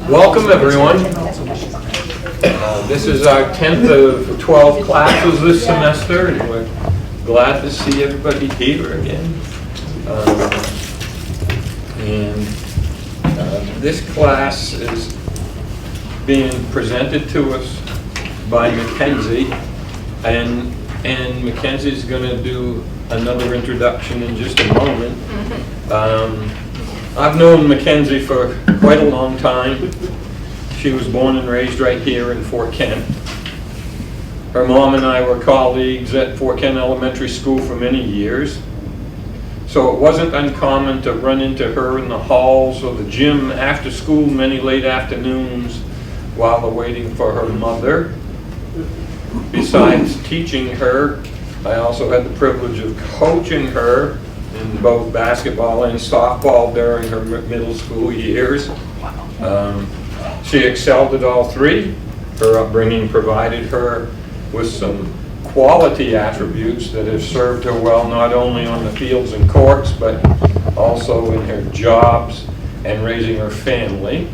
Welcome, everyone. This is our 10th of 12 classes this semester, and we're glad to see everybody here again. This class is being presented to us by Mackenzie, and Mackenzie's going to do another introduction in just a moment. I've known Mackenzie for quite a long time. She was born and raised right here in Fort Kent. Her mom and I were colleagues at Fort Kent Elementary School for many years. So it wasn't uncommon to run into her in the halls or the gym after school many late afternoons while awaiting for her mother. Besides teaching her, I also had the privilege of coaching her in both basketball and softball during her middle school years. She excelled at all three. Her upbringing provided her with some quality attributes that have served her well, not only on the fields and courts, but also in her jobs and raising her family.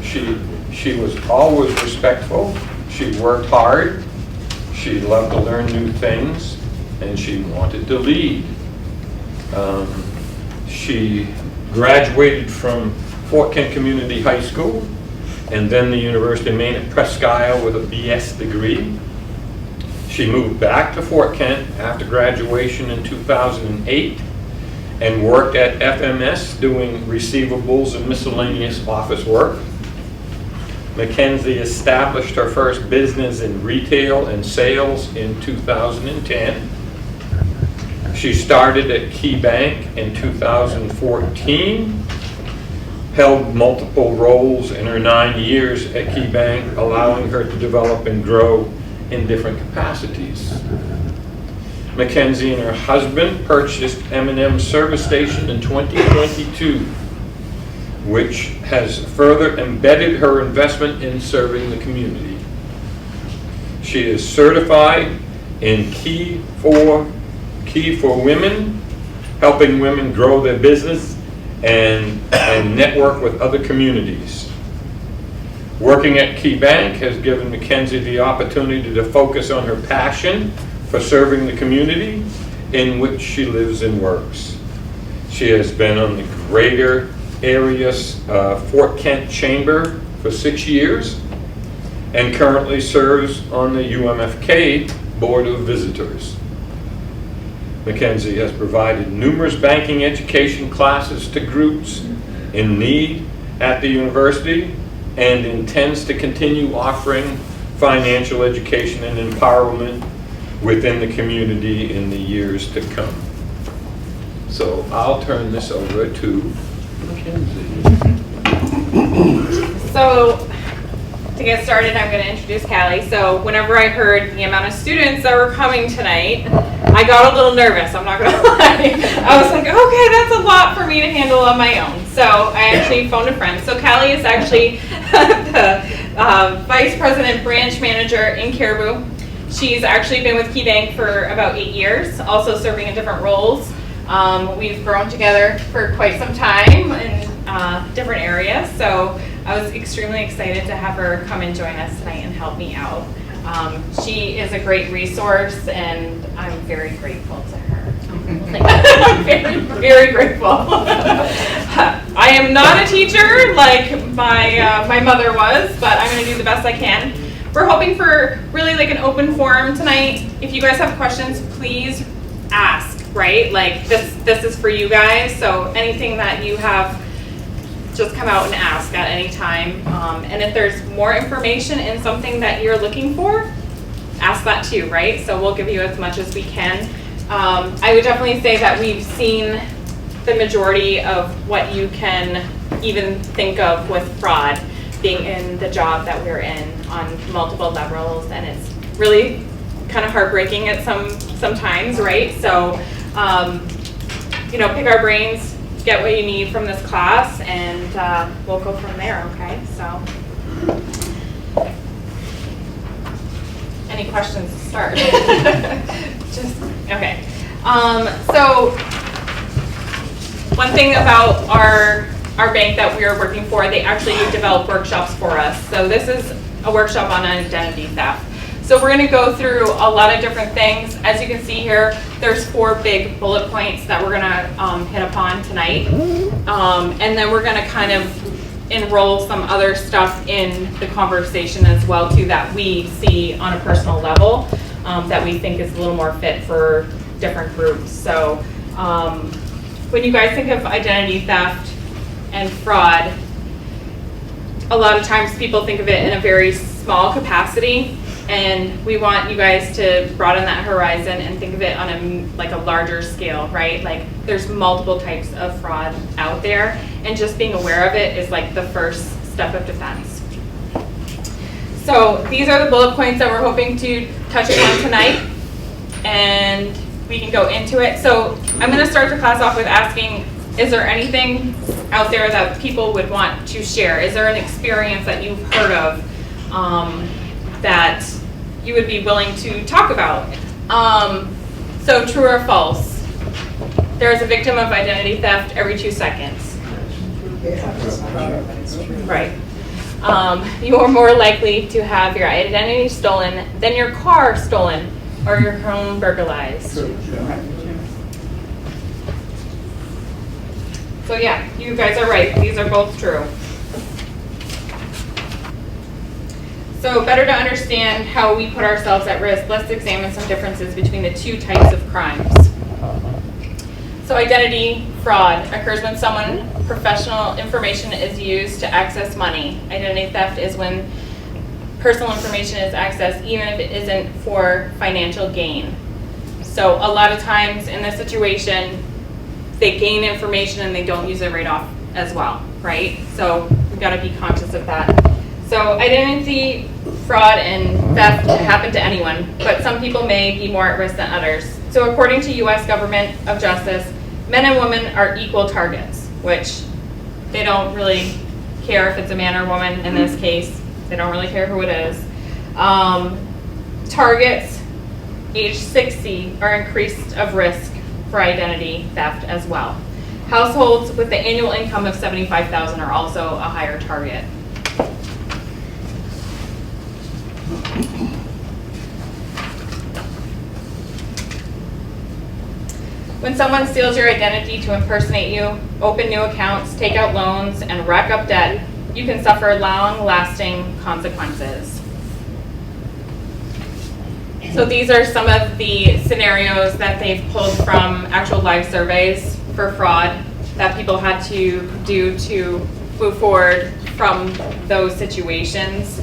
She was always respectful. She worked hard. She loved to learn new things, and she wanted to lead. She graduated from Fort Kent Community High School and then the University of Maine at Presque Isle with a BS degree. She moved back to Fort Kent after graduation in 2008 and worked at FMS doing receivables and miscellaneous office work. Mackenzie established her first business in retail and sales in 2010. She started at Key Bank in 2014, held multiple roles in her 9 years at Key Bank, allowing her to develop and grow in different capacities. Mackenzie and her husband purchased M&M Service Station in 2022, which has further embedded her investment in serving the community. She is certified in Key for Women, helping women grow their business and network with other communities. Working at Key Bank has given Mackenzie the opportunity to focus on her passion for serving the community in which she lives and works. She has been on the Greater Area Fort Kent Chamber for 6 years and currently serves on the UMFK Board of Visitors. Mackenzie has provided numerous banking education classes to groups in need at the university and intends to continue offering financial education and empowerment within the community in the years to come. So I'll turn this over to Mackenzie. So to get started, I'm going to introduce Callie. So whenever I heard the amount of students that were coming tonight, I got a little nervous, I'm not going to lie. I was like, okay, that's a lot for me to handle on my own. So I actually phoned a friend. So Callie is actually the Vice President Branch Manager in Caribou. She's actually been with Key Bank for about 8 years, also serving in different roles. We've grown together for quite some time in different areas. So I was extremely excited to have her come and join us tonight and help me out. She is a great resource, and I'm very grateful to her. I'm very, very grateful. I am not a teacher like my mother was, but I'm going to do the best I can. We're hoping for really like an open forum tonight. If you guys have questions, please ask, right? Like this is for you guys, so anything that you have, just come out and ask at any time. And if there's more information in something that you're looking for, ask that too, right? So we'll give you as much as we can. I would definitely say that we've seen the majority of what you can even think of with fraud being in the job that we're in on multiple levels, and it's really kind of heartbreaking at sometimes, right? So, pick our brains, get what you need from this class, and we'll go from there, okay? So, any questions to start? Okay. So, one thing about our our bank that we are working for, they actually develop workshops for us. So this is a workshop on identity theft. So we're going to go through a lot of different things. As you can see here, there's 4 big bullet points that we're going to hit upon tonight. And then we're going to kind of enroll some other stuff in the conversation as well too that we see on a personal level that we think is a little more fit for different groups. So when you guys think of identity theft and fraud, a lot of times people think of it in a very small capacity, and we want you guys to broaden that horizon and think of it on a larger scale, right? Like there's multiple types of fraud out there, and just being aware of it is like the first step of defense. So these are the bullet points that we're hoping to touch upon tonight, and we can go into it. So I'm going to start the class off with asking, is there anything out there that people would want to share? Is there an experience that you've heard of that you would be willing to talk about? So true or false? There's a victim of identity theft every 2 seconds. Right. You're more likely to have your identity stolen than your car stolen or your home burglarized. So yeah, you guys are right. These are both true. So better to understand how we put ourselves at risk, let's examine some differences between the 2 types of crimes. So identity fraud occurs when someone professional information is used to access money. Identity theft is when personal information is accessed even if it isn't for financial gain. So a lot of times in this situation, they gain information and they don't use it right off as well, right? So we've got to be conscious of that. So identity fraud and theft happen to anyone, but some people may be more at risk than others. So according to U.S. Government of Justice, men and women are equal targets, which they don't really care if it's a man or woman in this case. They don't really care who it is. Targets age 60 are increased of risk for identity theft as well. Households with the annual income of $75,000 are also a higher target. When someone steals your identity to impersonate you, open new accounts, take out loans, and rack up debt, you can suffer long-lasting consequences. So these are some of the scenarios that they've pulled from actual live surveys for fraud that people had to do to move forward from those situations.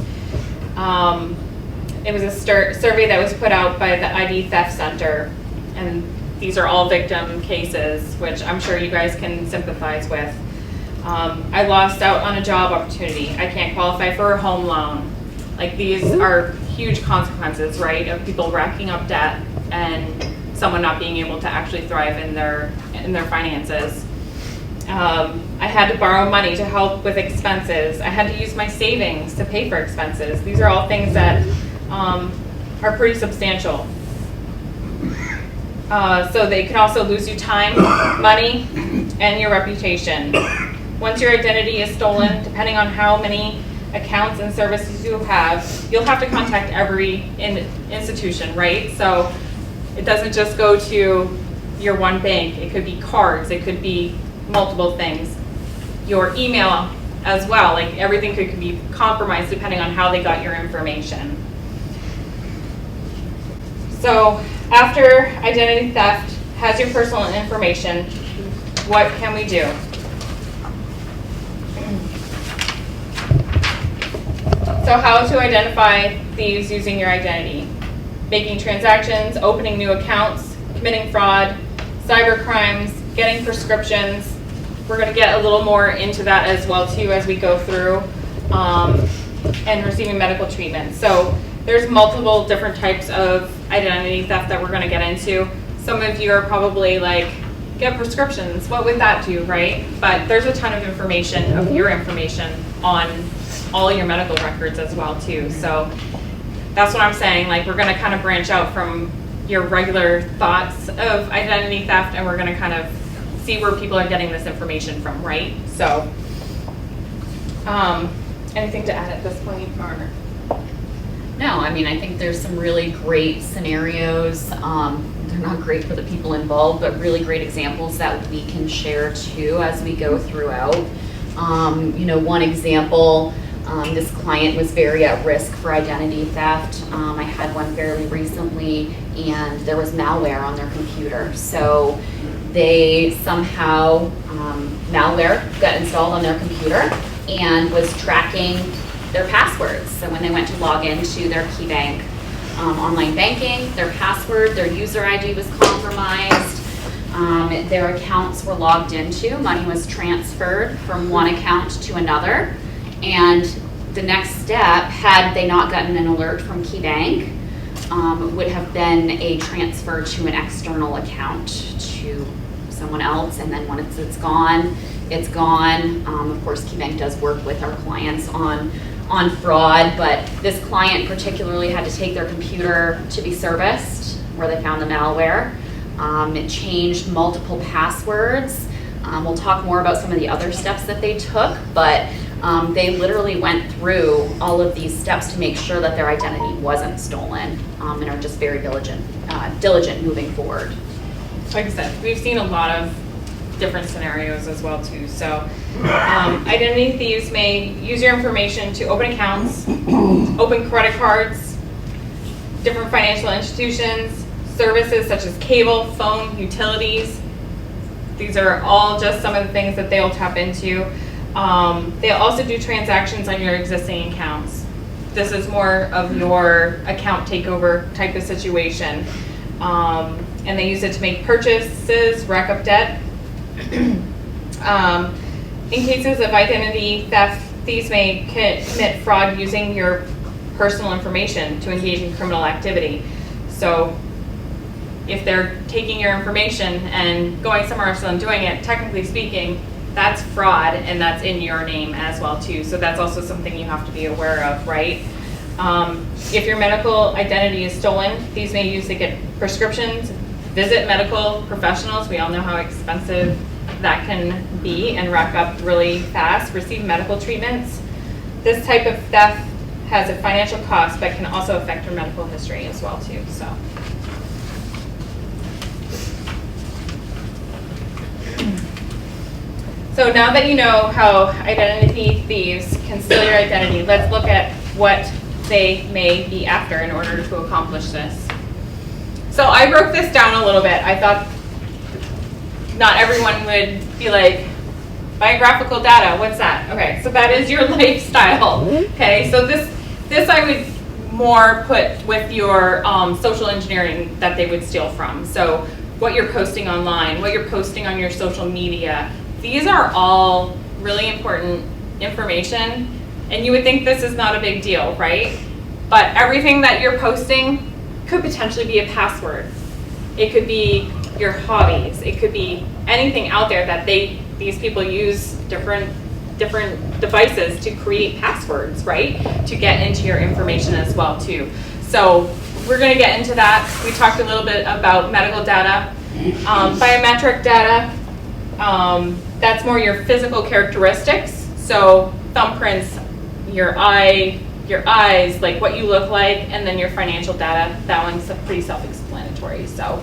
It was a survey that was put out by the ID Theft Center, and these are all victim cases, which I'm sure you guys can sympathize with. I lost out on a job opportunity. I can't qualify for a home loan. Like these are huge consequences, right, of people racking up debt and someone not being able to actually thrive in their finances. I had to borrow money to help with expenses. I had to use my savings to pay for expenses. These are all things that are pretty substantial. So they can also lose you time, money, and your reputation. Once your identity is stolen, depending on how many accounts and services you have, you'll have to contact every institution, right? So it doesn't just go to your one bank. It could be cards. It could be multiple things. Your email as well. Like everything could be compromised depending on how they got your information. So after identity theft has your personal information, what can we do? So how to identify thieves using your identity? Making transactions, opening new accounts, committing fraud, cyber crimes, getting prescriptions. We're going to get a little more into that as well too as we go through, and receiving medical treatment. So there's multiple different types of identity theft that we're going to get into. Some of you are probably like, get prescriptions, what would that do, right? But there's a ton of information, of your information on all your medical records as well too. So that's what I'm saying, like we're going to kind of branch out from your regular thoughts of identity theft, and we're going to kind of see where people are getting this information from, right? So, anything to add at this point, or? No, I mean, I think there's some really great scenarios. They're not great for the people involved, but really great examples that we can share too as we go throughout. One example, this client was very at risk for identity theft. I had one fairly recently, and there was malware on their computer. So they somehow, malware got installed on their computer and was tracking their passwords. So when they went to log into their KeyBank online banking, their password, their user ID was compromised. Their accounts were logged into, money was transferred from one account to another. And the next step, had they not gotten an alert from KeyBank, would have been a transfer to an external account to someone else. And then once it's gone, it's gone. Of course, KeyBank does work with our clients on fraud, but this client particularly had to take their computer to be serviced where they found the malware. It changed multiple passwords. We'll talk more about some of the other steps that they took, but they literally went through all of these steps to make sure that their identity wasn't stolen, and are just very diligent moving forward. Like I said, we've seen a lot of different scenarios as well too. So identity thieves may use your information to open accounts, open credit cards, different financial institutions, services such as cable, phone, utilities. These are all just some of the things that they'll tap into. They'll also do transactions on your existing accounts. This is more of your account takeover type of situation. And they use it to make purchases, rack up debt. In cases of identity theft, thieves may commit fraud using your personal information to engage in criminal activity. So if they're taking your information and going somewhere else and doing it, technically speaking, that's fraud, and that's in your name as well too. So that's also something you have to be aware of, right? If your medical identity is stolen, thieves may use to get prescriptions, visit medical professionals. We all know how expensive that can be and rack up really fast. Receive medical treatments. This type of theft has a financial cost, but can also affect your medical history as well too. So now that you know how identity thieves can steal your identity, let's look at what they may be after in order to accomplish this. So I broke this down a little bit. I thought not everyone would be like, biographical data, what's that? Okay, so that is your lifestyle. Okay, so this I would more put with your social engineering that they would steal from. So what you're posting online, what you're posting on your social media, these are all really important information, and you would think this is not a big deal, right? But everything that you're posting could potentially be a password. It could be your hobbies. It could be anything out there that these people use different devices to create passwords, right? To get into your information as well too. So we're going to get into that. We talked a little bit about medical data, biometric data. That's more your physical characteristics. So thumbprints, your eyes, like what you look like, and then your financial data. That one's pretty self-explanatory. So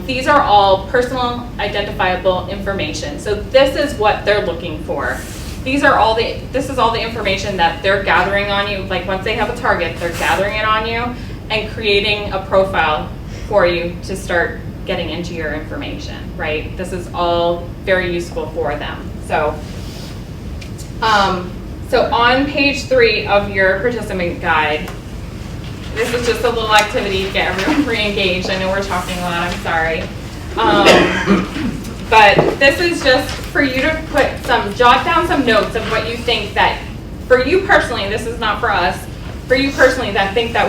these are all personal identifiable information. So this is what they're looking for. This is all the information that they're gathering on you. Like once they have a target, they're gathering it on you and creating a profile for you to start getting into your information, right? This is all very useful for them. So, so on page 3 of your participant guide, this is just a little activity to get everyone re-engaged. I know we're talking a lot, I'm sorry. But this is just for you to jot down some notes of what you think that, for you personally, this is not for us, for you personally that think that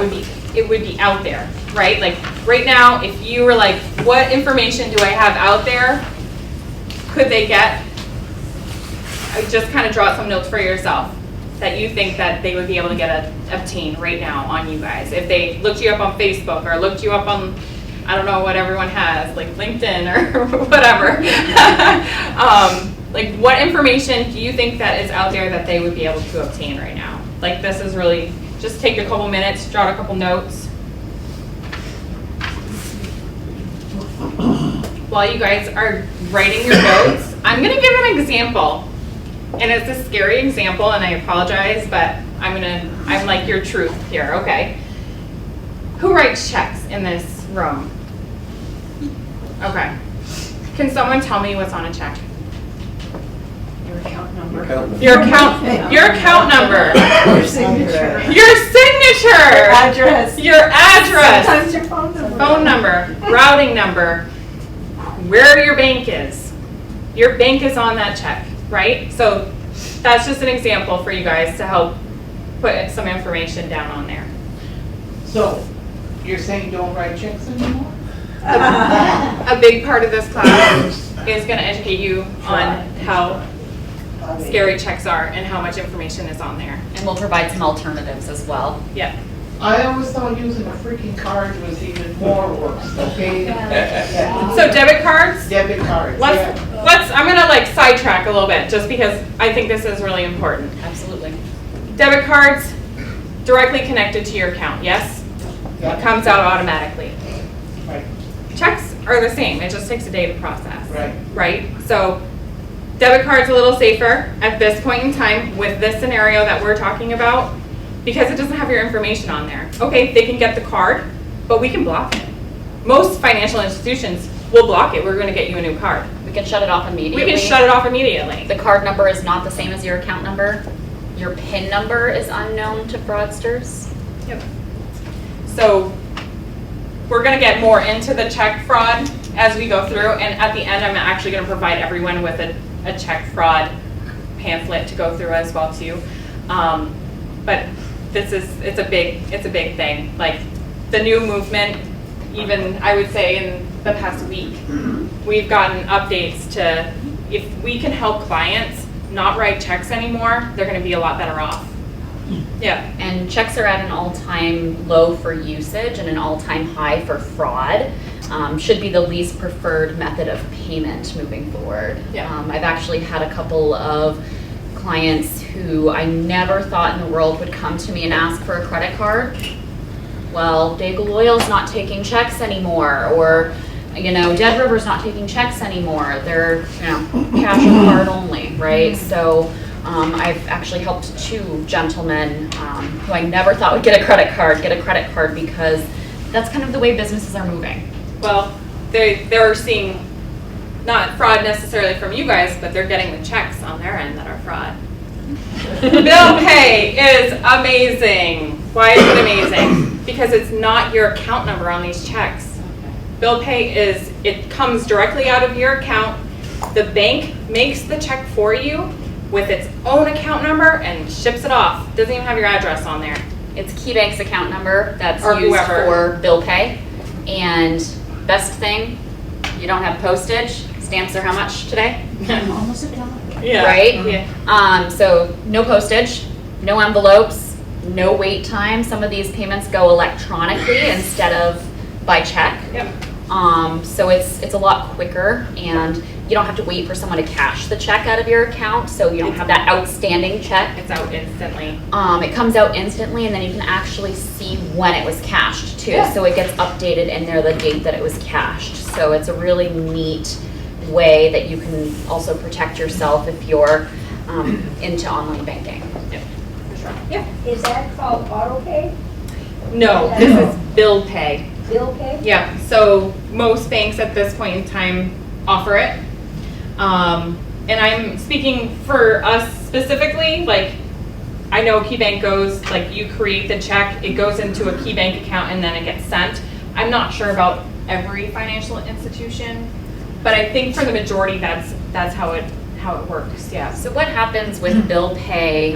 it would be out there, right? Like right now, if you were like, what information do I have out there? Could they get? Just kind of draw some notes for yourself that you think that they would be able to obtain right now on you guys. If they looked you up on Facebook or looked you up on I don't know what everyone has, like LinkedIn or whatever. Like what information do you think that is out there that they would be able to obtain right now? Like this is really, just take a couple minutes, jot a couple notes. While you guys are writing your notes, I'm gonna give an example. And it's a scary example and I apologize, but I'm like your truth here, okay? Who writes checks in this room? Okay. Can someone tell me what's on a check? Your account number. Your account number. Your signature. Your signature. Address. Your address. Sometimes your phone number. Phone number, routing number, where your bank is. Your bank is on that check, right? So that's just an example for you guys to help put some information down on there. So, you're saying don't write checks anymore? A big part of this class is going to educate you on how scary checks are and how much information is on there. And we'll provide some alternatives as well. Yeah. I always thought using a freaking card was even more worse, okay? Yeah. So debit cards, Debit cards, yeah. I'm going to like sidetrack a little bit just because I think this is really important. Absolutely. Debit cards directly connected to your account, yes? Yeah. It comes out automatically. Right, Checks are the same, it just takes a day to process. right. Right? So debit card's a little safer at this point in time with this scenario that we're talking about because it doesn't have your information on there. Okay, they can get the card, but we can block it. Most financial institutions will block it. We're going to get you a new card. We can shut it off immediately. We can shut it off immediately. The card number is not the same as your account number. Your PIN number is unknown to fraudsters. Yep. So we're going to get more into the check fraud as we go through, and at the end I'm actually going to provide everyone with a check fraud pamphlet to go through as well too. But it's a big thing. Like the new movement, even I would say in the past week, we've gotten updates to if we can help clients not write checks anymore, they're going to be a lot better off. Yeah. And checks are at an all-time low for usage and an all-time high for fraud. Should be the least preferred method of payment moving forward. Yeah. I've actually had a couple of clients who I never thought in the world would come to me and ask for a credit card. Well, Daigle Oil's not taking checks anymore, or Dead River's not taking checks anymore. They're cash or card only, right? So I've actually helped two gentlemen who I never thought would get a credit card because that's kind of the way businesses are moving. Well, they're seeing not fraud necessarily from you guys, but they're getting the checks on their end that are fraud. Bill pay is amazing. Why is it amazing? Because it's not your account number on these checks. Bill pay it comes directly out of your account. The bank makes the check for you with its own account number and ships it off. Doesn't even have your address on there. It's KeyBank's account number that's Or used whoever. for bill pay. And best thing, you don't have postage. Stamps are how much today? Almost a dollar. Yeah. Right? Yeah. So no postage, no envelopes, no wait time. Some of these payments go electronically instead of by check. Yep. So it's a lot quicker, and you don't have to wait for someone to cash the check out of your account, so you don't have that outstanding check. It's out instantly. It comes out instantly, and then you can actually see when it was cashed too. Yeah. So it gets updated in there the date that it was cashed. So it's a really neat way that you can also protect yourself if you're into online banking. For sure. Yeah. Is that called auto pay, No, this is bill pay. bill pay? Yeah, so most banks at this point in time offer it. And I'm speaking for us specifically, like, I know KeyBank goes, like, you create the check, it goes into a KeyBank account and then it gets sent. I'm not sure about every financial institution, but I think for the majority that's how it works, yeah. So what happens with bill pay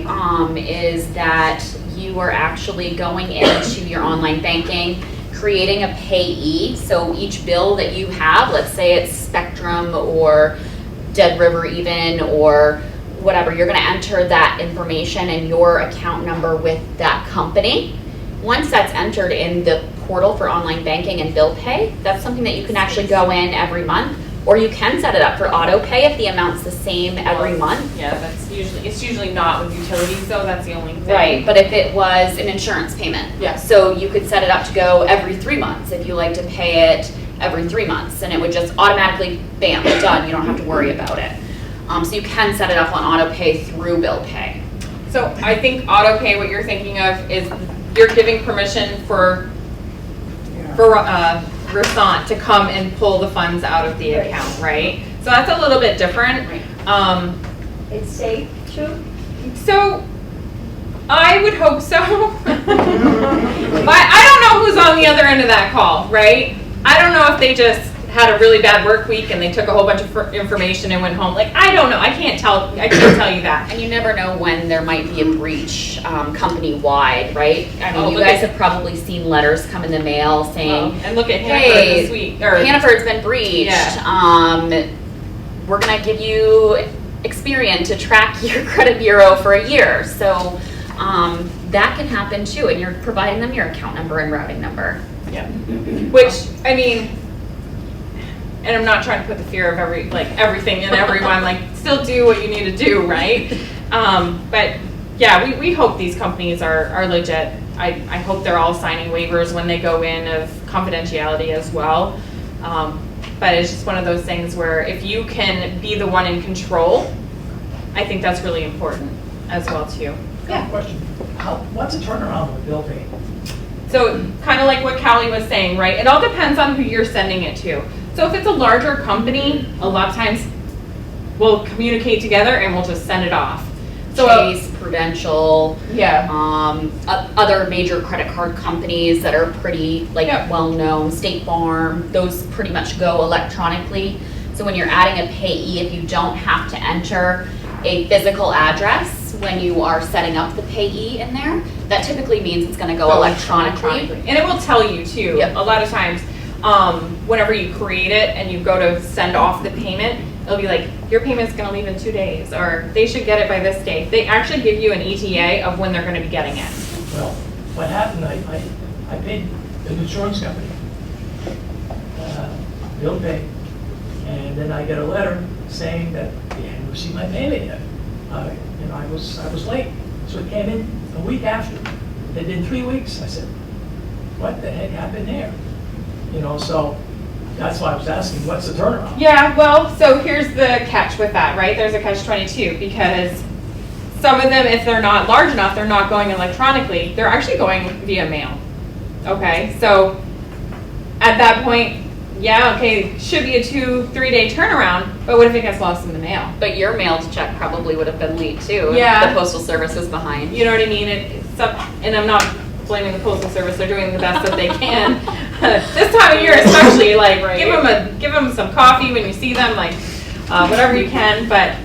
is that you are actually going into your online banking, creating a payee. So each bill that you have, let's say it's Spectrum or Dead River even, or whatever, you're going to enter that information and your account number with that company. Once that's entered in the portal for online banking and bill pay. That's something that you can actually go in every month, or you can set it up for auto pay if the amount's the same every month. Yeah, it's usually not with utilities though, that's the only thing. Right, but if it was an insurance payment. Yeah. So you could set it up to go every 3 months if you like to pay it every 3 months, and it would just automatically, bam, done, you don't have to worry about it. So you can set it up on auto pay through bill pay. So I think auto pay, what you're thinking of is you're giving permission for Versant to come and pull the funds out of the Right. account, right? So that's a little bit different. Right. It's safe too? So I would hope so. But I don't know who's on the other end of that call, right? I don't know if they just had a really bad work week and they took a whole bunch of information and went home. Like, I don't know. I can't tell you that. And you never know when there might be a breach company-wide, right? I mean, Oh, you look guys at- have probably seen letters come in the mail saying, And look at Hannaford hey, this week. Or, Hannaford's been breached. Yeah. We're gonna give you Experian to track your credit bureau for a year. So that can happen too, and you're providing them your account number and routing number. yeah. Which, I mean, and I'm not trying to put the fear of everything in everyone, like, still do what you need to do, right? But yeah, we hope these companies are legit. I hope they're all signing waivers when they go in of confidentiality as well. But it's just one of those things where if you can be the one in control, I think that's really important as well too. Yeah. Question, what's a turnaround with bill pay? So kind of like what Callie was saying, right? It all depends on who you're sending it to. So if it's a larger company, a lot of times we'll communicate together and we'll just send it off. So Chase, Prudential, yeah, other major credit card companies that are pretty Yep. well-known, State Farm, those pretty much go electronically. So when you're adding a payee, if you don't have to enter a physical address when you are setting up the payee in there, that typically means it's gonna go electronically. And it will tell you too, Yep. a lot of times, whenever you create it and you go to send off the payment, it'll be like, your payment's gonna leave in 2 days, or they should get it by this date. They actually give you an ETA of when they're gonna be getting it. Well, what happened, I paid the insurance company, bill pay, and then I get a letter saying that they hadn't received my payment yet. And I was late, so it came in a week after. It had been 3 weeks. I said, what the heck happened there? You know, so that's why I was asking, what's the turnaround? Yeah, well, so here's the catch with that, right? There's a catch-22 because some of them, if they're not large enough, they're not going electronically. They're actually going via mail. Okay, so at that point, yeah, okay, should be a 2-3 day turnaround, but what if it gets lost in the mail? But your mailed check probably would have been late too. Yeah. If the postal service was behind. You know what I mean? It's up, and I'm not blaming the postal service. They're doing the best that they can. This time of year, especially, like give them some coffee when you see them, like whatever you can. But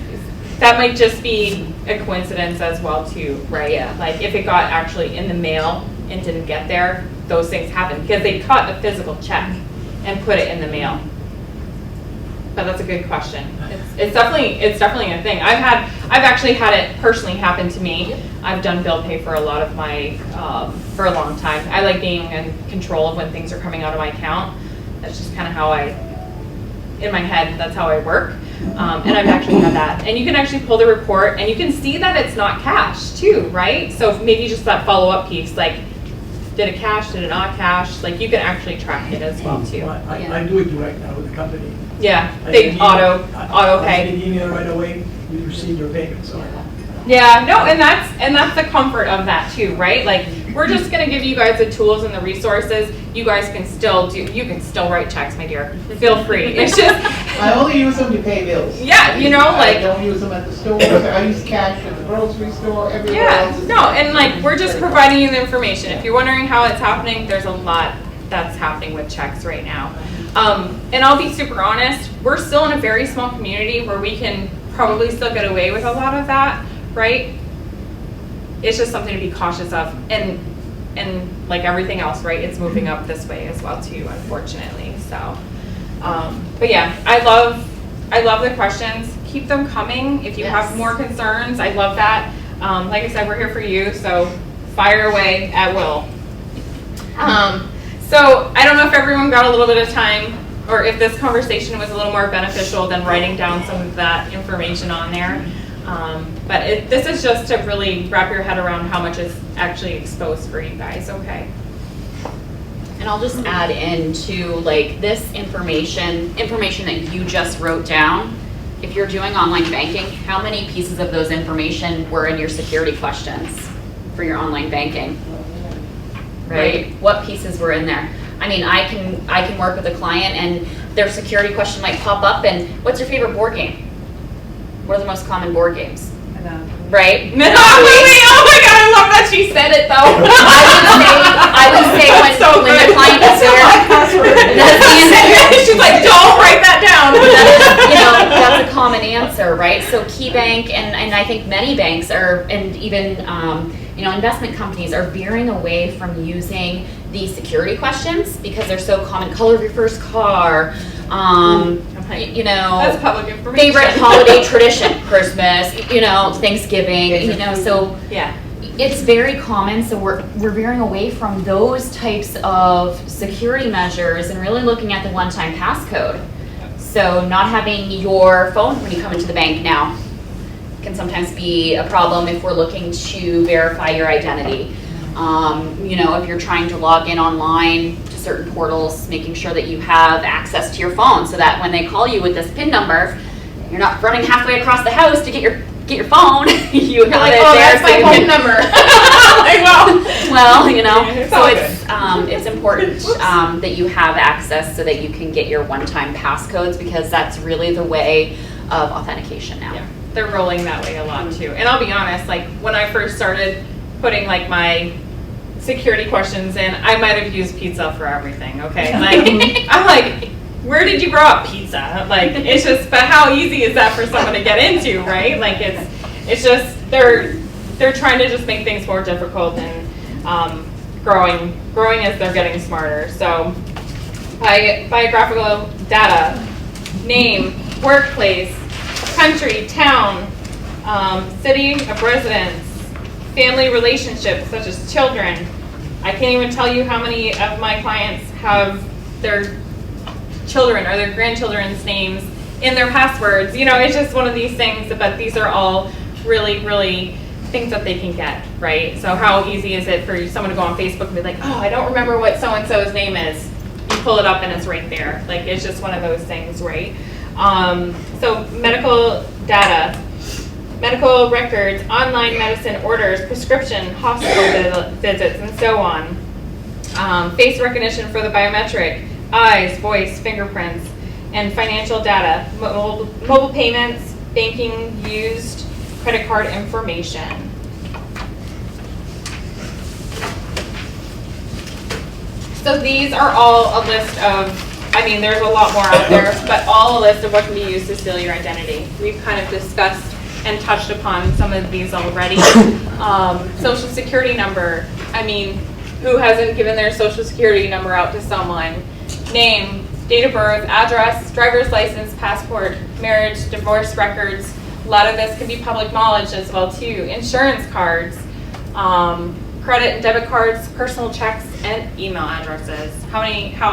that might just be a coincidence as well, too, right? Yeah. Like if it got actually in the mail and didn't get there, those things happen because they cut a physical check and put it in the mail. But that's a good question. It's definitely a thing. I've actually had it personally happen to me. I've done bill pay for a lot of my for a long time. I like being in control of when things are coming out of my account. That's just kind of how in my head, that's how I work. And I've actually had that. And you can actually pull the report and you can see that it's not cash too, right? So maybe just that follow-up piece, like did it cash, did it not cash? Like you can actually track it as well too. I do it direct now with the company. Yeah, I they get an auto I pay. get an email right away, we received your payment, so. Yeah, no, and that's the comfort of that too, right? Like we're just gonna give you guys the tools and the resources. You guys can still write checks, my dear. Feel free. It's just I only use them to pay bills. Yeah, you know, I like don't use them at the stores, I use cash at the grocery store, everywhere yeah, else. no, and like we're just providing you the information. If you're wondering how it's happening, there's a lot that's happening with checks right now. And I'll be super honest, we're still in a very small community where we can probably still get away with a lot of that, right? It's just something to be cautious of, and like everything else, right? It's moving up this way as well too, unfortunately. So, but yeah, I love the questions. Keep them coming. If you Yes. have more concerns, I love that. Like I said, we're here for you, so fire away at will. So I don't know if everyone got a little bit of time, or if this conversation was a little more beneficial than writing down some of that information on there. But this is just to really wrap your head around how much is actually exposed for you guys, okay? And I'll just add into like this information that you just wrote down. If you're doing online banking, how many pieces of those information were in your security questions for your online banking? Right? What pieces were in there? I mean, I can work with a client and their security question might pop up and what's your favorite board game? What are the most common board games? Right? Monopoly! Oh my god, I love that she said it though. I would say when the client is there, she's like, don't write that down. that's a common answer, right? So KeyBank and I think many banks are, and even investment companies are veering away from using these security questions because they're so common. Color of your first car, That's public information. favorite holiday tradition, Christmas, Thanksgiving, so Yeah. it's very common. So we're veering away from those types of security measures and really looking at the one-time passcode. So not having your phone when you come into the bank now can sometimes be a problem if we're looking to verify your identity. If you're trying to log in online to certain portals, making sure that you have access to your phone so that when they call you with this PIN number, you're not running halfway across the house to get your phone. You have Like, it oh, there that's so my you phone can- number. Like, well, Well, It's so all it's important that you have access so that you can get your one-time passcodes because that's really the way of authentication now. yeah, they're rolling that way a lot too. And I'll be honest, like when I first started putting like my security questions in, I might have used pizza for everything, okay? Like, I'm like, where did you grow up? Pizza. Like, it's just, but how easy is that for someone to get into, right? Like, it's just, they're trying to just make things more difficult and growing as they're getting smarter. So, biographical data, name, workplace, country, town, city of residence, family relationships such as children. I can't even tell you how many of my clients have their children or their grandchildren's names in their passwords. It's just one of these things, but these are all really, really things that they can get, right? So how easy is it for someone to go on Facebook and be like, oh, I don't remember what so-and-so's name is. You pull it up and it's right there. Like, it's just one of those things, right? So medical data, medical records, online medicine orders, prescription, hospital visits, and so on. Face recognition for the biometric, eyes, voice, fingerprints, and financial data, mobile payments, banking used, credit card information. So these are all a list of, there's a lot more out there, but all a list of what can be used to steal your identity. We've kind of discussed and touched upon some of these already. Social security number. Who hasn't given their social security number out to someone? Name, date of birth, address, driver's license, passport, marriage, divorce records. A lot of this can be public knowledge as well too. Insurance cards, credit and debit cards, personal checks, and email addresses. How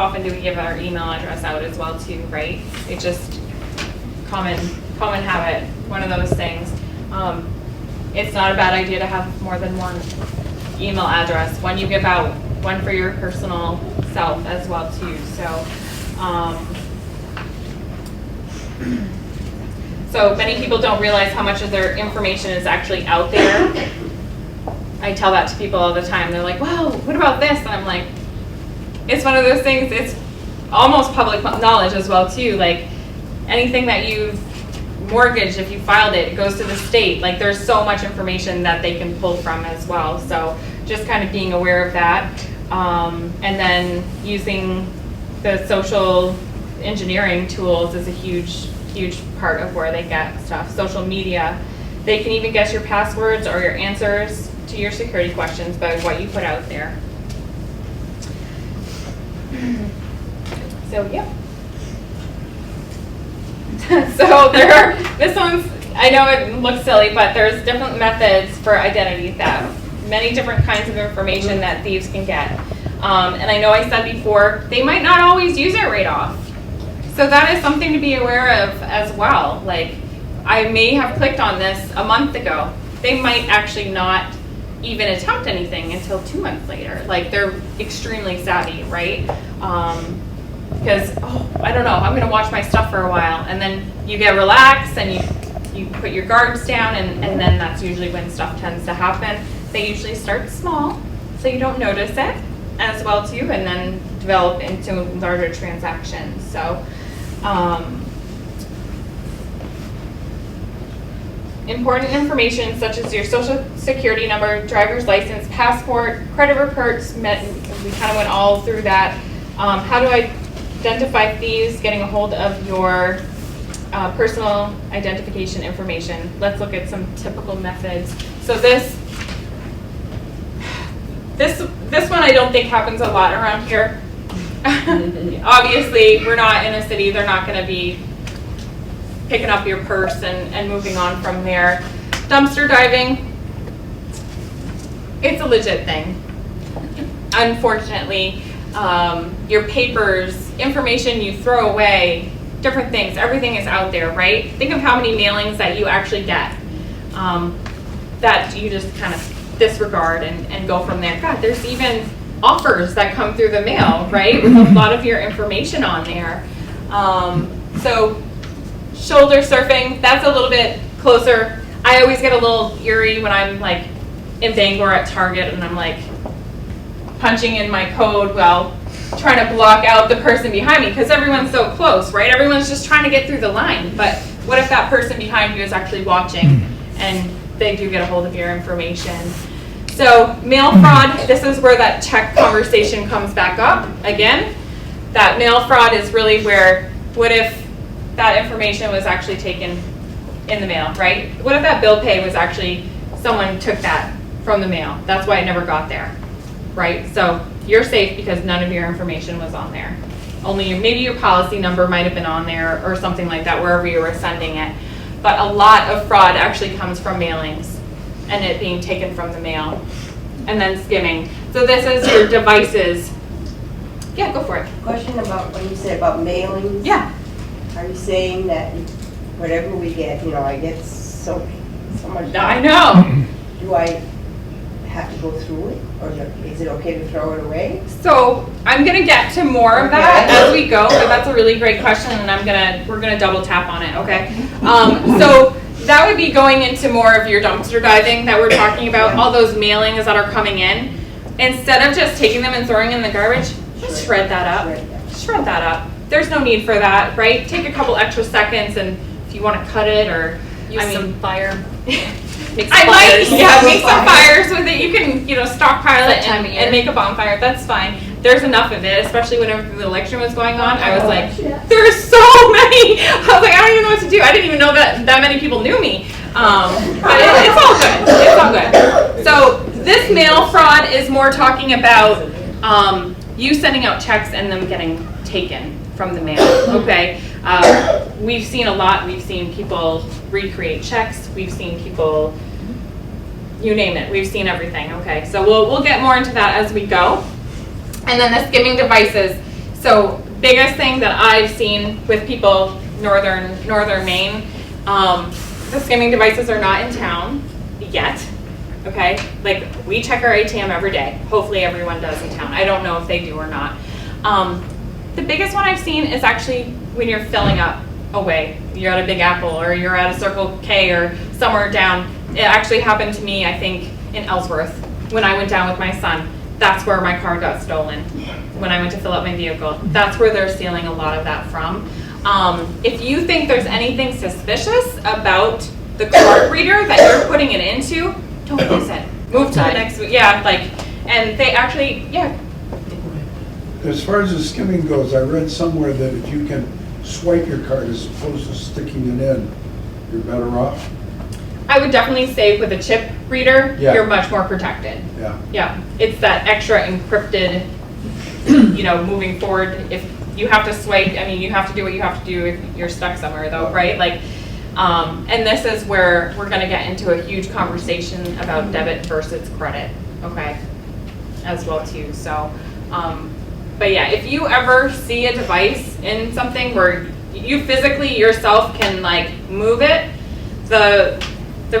often do we give our email address out as well too, right? It's just common habit, one of those things. It's not a bad idea to have more than one email address, one you give out, one for your personal self as well too. So many people don't realize how much of their information is actually out there. I tell that to people all the time. They're like, wow, what about this? And I'm like, it's one of those things, it's almost public knowledge as well too. Like anything that you've mortgaged, if you filed it, it goes to the state. Like there's so much information that they can pull from as well. So just kind of being aware of that. And then using the social engineering tools is a huge part of where they get stuff. Social media, they can even guess your passwords or your answers to your security questions by what you put out there. So yeah. So this one's, I know it looks silly, but there's different methods for identity theft. Many different kinds of information that thieves can get. And I know I said before, they might not always use it right off. So that is something to be aware of as well. Like, I may have clicked on this a month ago. They might actually not even attempt anything until 2 months later. Like, they're extremely savvy, right? Because, I don't know, I'm gonna watch my stuff for a while, and then you get relaxed and you put your guards down, and then that's usually when stuff tends to happen. They usually start small, so you don't notice it as well too, and then develop into larger transactions. So, important information such as your social security number, driver's license, passport, credit reports, we kind of went all through that. How do I identify thieves, getting a hold of your personal identification information. Let's look at some typical methods. So this one I don't think happens a lot around here. Obviously, we're not in a city. They're not going to be picking up your purse and moving on from there. Dumpster diving, it's a legit thing. Unfortunately, your papers, information you throw away, different things, everything is out there, right? Think of how many mailings that you actually get that you just kind of disregard and go from there. God, there's even offers that come through the mail, right? With a lot of your information on there. So shoulder surfing, that's a little bit closer. I always get a little eerie when I'm like in Bangor at Target and I'm like punching in my code while trying to block out the person behind me because everyone's so close, right? Everyone's just trying to get through the line. But what if that person behind you is actually watching and they do get a hold of your information? So mail fraud, this is where that check conversation comes back up again. That mail fraud is really where, what if that information was actually taken in the mail, right? What if that bill pay was actually, someone took that from the mail? That's why it never got there, right? So you're safe because none of your information was on there. Only maybe your policy number might have been on there or something like that, wherever you were sending it. But a lot of fraud actually comes from mailings and it being taken from the mail. And then skimming. So this is your devices. Yeah, go for it. Question about when you said about mailings. Yeah. Are you saying that whatever we get, I get so much. I know. Do I have to go through it, or is it okay to throw it away? So I'm gonna get to more of that as we go, but that's a really great question, and we're gonna double tap on it. Okay. So that would be going into more of your dumpster diving that we're talking about. All those mailings that are coming in, instead of just taking them and throwing in the garbage, just shred that up. Shred that up. There's no need for that, right? Take a couple extra seconds, and if you want to cut it or Use some fire. Make some I fires. might, yeah, make some fires with it. You can, stockpile That it time of year. and make a bonfire. That's fine. There's enough of it, especially whenever the election was going on. I was like, there's so many. I was like, I don't even know what to do. I didn't even know that many people knew me. But it's all good. It's all good. So this mail fraud is more talking about you sending out checks and them getting taken from the mail. Okay. We've seen a lot. We've seen people recreate checks. We've seen people, you name it. We've seen everything. Okay, so we'll get more into that as we go. And then the skimming devices. So biggest thing that I've seen with people northern Maine, the skimming devices are not in town yet. Okay, like we check our ATM every day. Hopefully everyone does in town. I don't know if they do or not. The biggest one I've seen is actually when you're filling up away. You're at a Big Apple or you're at a Circle K or somewhere down. It actually happened to me, I think, in Ellsworth when I went down with my son. That's where my car got stolen when I went to fill up my vehicle. That's where they're stealing a lot of that from. If you think there's anything suspicious about the card reader that you're putting it into, don't use it. Move to the next, and they actually, As far as the skimming goes, I read somewhere that if you can swipe your card as opposed to sticking it in, you're better off. I would definitely say with a chip reader, Yeah. you're much more protected. Yeah. Yeah, it's that extra encrypted, moving forward. If you have to swipe, you have to do what you have to do if you're stuck somewhere though, right? And this is where we're gonna get into a huge conversation about debit versus credit, okay? As well too, so. But yeah, if you ever see a device in something where you physically yourself can like move it, the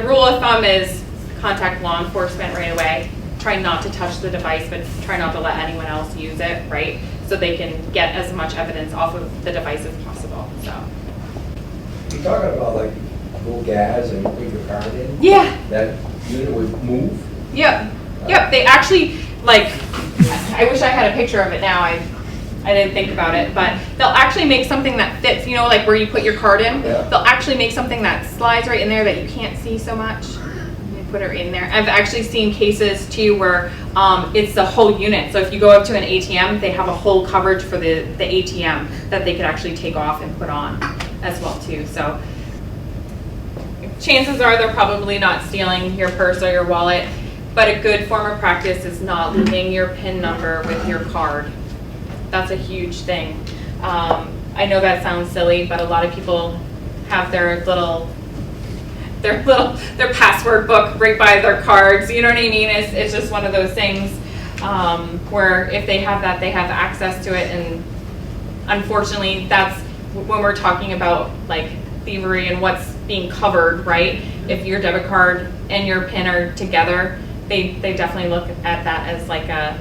rule of thumb is contact law enforcement right away. Try not to touch the device, but try not to let anyone else use it, right? So they can get as much evidence off of the device as possible, so. You're talking about like go gas and put your card in? Yeah, That unit would move? yep, they actually, like, I wish I had a picture of it now, I didn't think about it, but they'll actually make something that fits, you know, like where you put your card in? Yeah. They'll actually make something that slides right in there that you can't see so much. You put her in there. I've actually seen cases too where it's the whole unit. So if you go up to an ATM, they have a whole coverage for the ATM that they could actually take off and put on as well too. So chances are they're probably not stealing your purse or your wallet, but a good form of practice is not leaving your PIN number with your card. That's a huge thing. I know that sounds silly, but a lot of people have their password book right by their cards. You know what I mean? It's just one of those things where if they have that, they have access to it. And unfortunately, that's when we're talking about like thievery and what's being covered, right? If your debit card and your PIN are together, they definitely look at that as like a,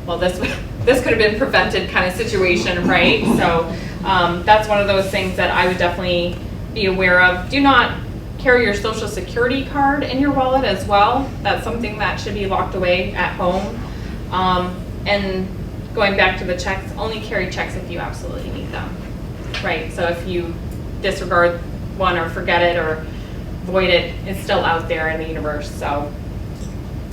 well, this could have been prevented kind of situation, right? So that's one of those things that I would definitely be aware of. Do not carry your social security card in your wallet as well. That's something that should be locked away at home. And going back to the checks, only carry checks if you absolutely need them, right? So if you disregard one or forget it or void it, it's still out there in the universe. So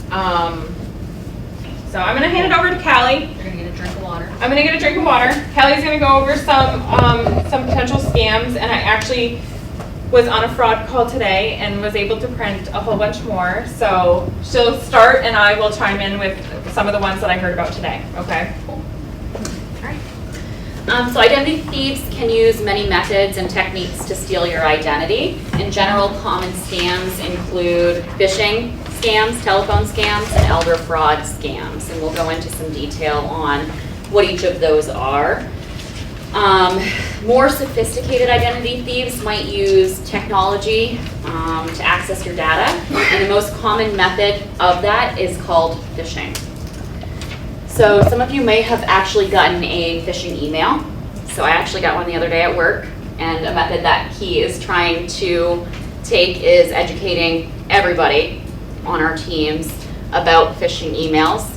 so I'm gonna hand it over to Callie. You're gonna get a drink of water. I'm gonna get a drink of water. Callie's gonna go over some potential scams, and I actually was on a fraud call today and was able to print a whole bunch more. So she'll start, and I will chime in with some of the ones that I heard about today. Okay. All right. So identity thieves can use many methods and techniques to steal your identity. In general, common scams include phishing scams, telephone scams, and elder fraud scams. And we'll go into some detail on what each of those are. More sophisticated identity thieves might use technology to access your data. And the most common method of that is called phishing. So some of you may have actually gotten a phishing email. So I actually got one the other day at work, and a method that he is trying to take is educating everybody on our teams about phishing emails.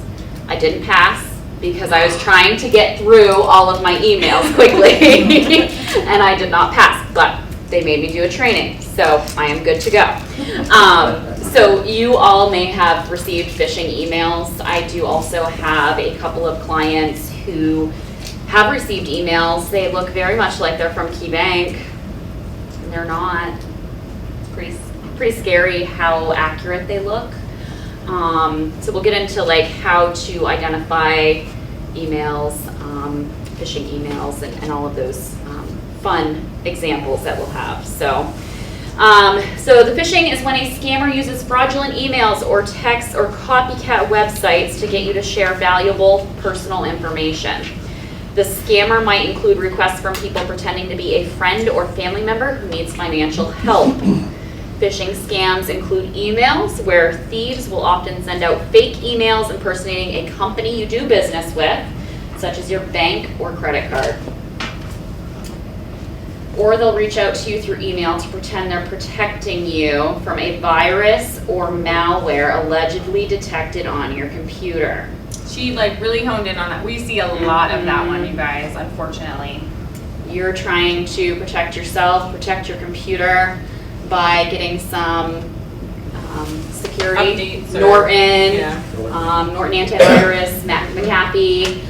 I didn't pass because I was trying to get through all of my emails quickly and I did not pass, but they made me do a training, so I am good to go. So you all may have received phishing emails. I do also have a couple of clients who have received emails. They look very much like they're from KeyBank, and they're not. It's pretty scary how accurate they look. So we'll get into like how to identify emails, phishing emails, and all of those fun examples that we'll have. So the phishing is when a scammer uses fraudulent emails or texts or copycat websites to get you to share valuable personal information. The scammer might include requests from people pretending to be a friend or family member who needs financial help. Phishing scams include emails where thieves will often send out fake emails impersonating a company you do business with, such as your bank or credit card. Or they'll reach out to you through email to pretend they're protecting you from a virus or malware allegedly detected on your computer. She like really honed in on that. We see a lot of that one, you guys, unfortunately. You're trying to protect yourself, protect your computer by getting some security, Updates or- Norton, Yeah. Norton antivirus, McAfee.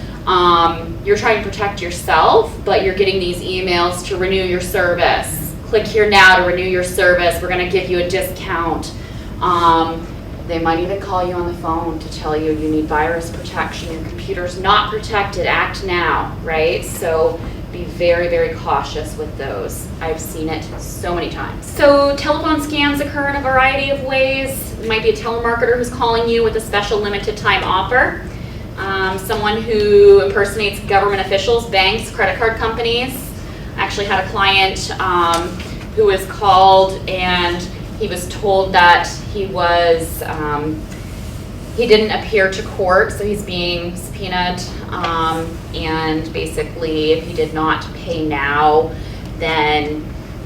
You're trying to protect yourself, but you're getting these emails to renew your service. Click here now to renew your service. We're going to give you a discount. They might even call you on the phone to tell you you need virus protection. Your computer's not protected. Act now, right? So be very, very cautious with those. I've seen it so many times. So telephone scams occur in a variety of ways. It might be a telemarketer who's calling you with a special limited time offer. Someone who impersonates government officials, banks, credit card companies. I actually had a client who was called and he was told that he didn't appear to court, so he's being subpoenaed, and basically if he did not pay now, then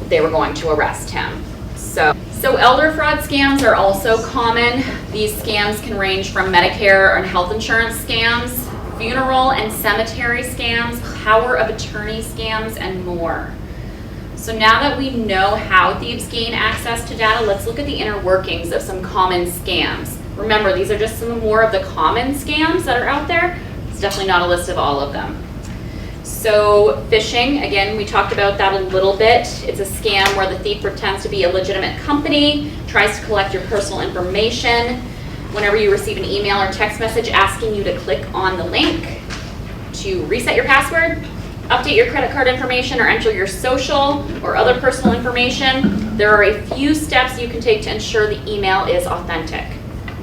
they were going to arrest him. So elder fraud scams are also common. These scams can range from Medicare and health insurance scams, funeral and cemetery scams, power of attorney scams, and more. So now that we know how thieves gain access to data, let's look at the inner workings of some common scams. Remember, these are just some more of the common scams that are out there. It's definitely not a list of all of them. So phishing, again, we talked about that a little bit. It's a scam where the thief pretends to be a legitimate company, tries to collect your personal information. Whenever you receive an email or text message asking you to click on the link to reset your password, update your credit card information, or enter your social or other personal information, there are a few steps you can take to ensure the email is authentic.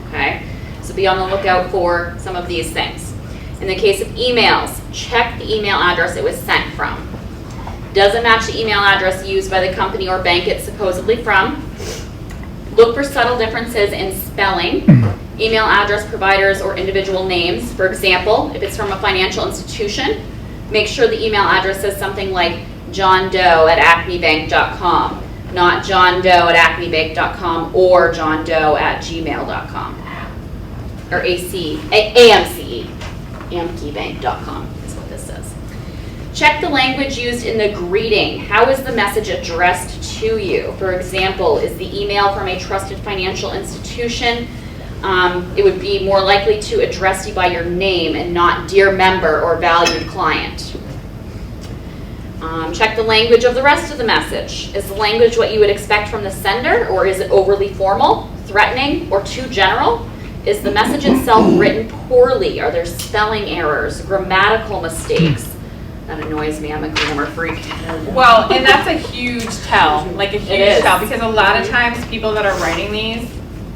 Okay? So be on the lookout for some of these things. In the case of emails, check the email address it was sent from. Does it match the email address used by the company or bank it's supposedly from? Look for subtle differences in spelling, email address providers, or individual names. For example, if it's from a financial institution, make sure the email address says something like johndoe@acmebank.com, not johndoe@acmebank.com or johndoe@gmail.com, or amcebank.com is what this says. Check the language used in the greeting. How is the message addressed to you? For example, is the email from a trusted financial institution? It would be more likely to address you by your name and not dear member or valued client. Check the language of the rest of the message. Is the language what you would expect from the sender, or is it overly formal, threatening, or too general? Is the message itself written poorly? Are there spelling errors, grammatical mistakes? That annoys me, I'm a grammar freak. Well, and that's a huge tell, like a It huge is. tell, because a lot of times people that are writing these,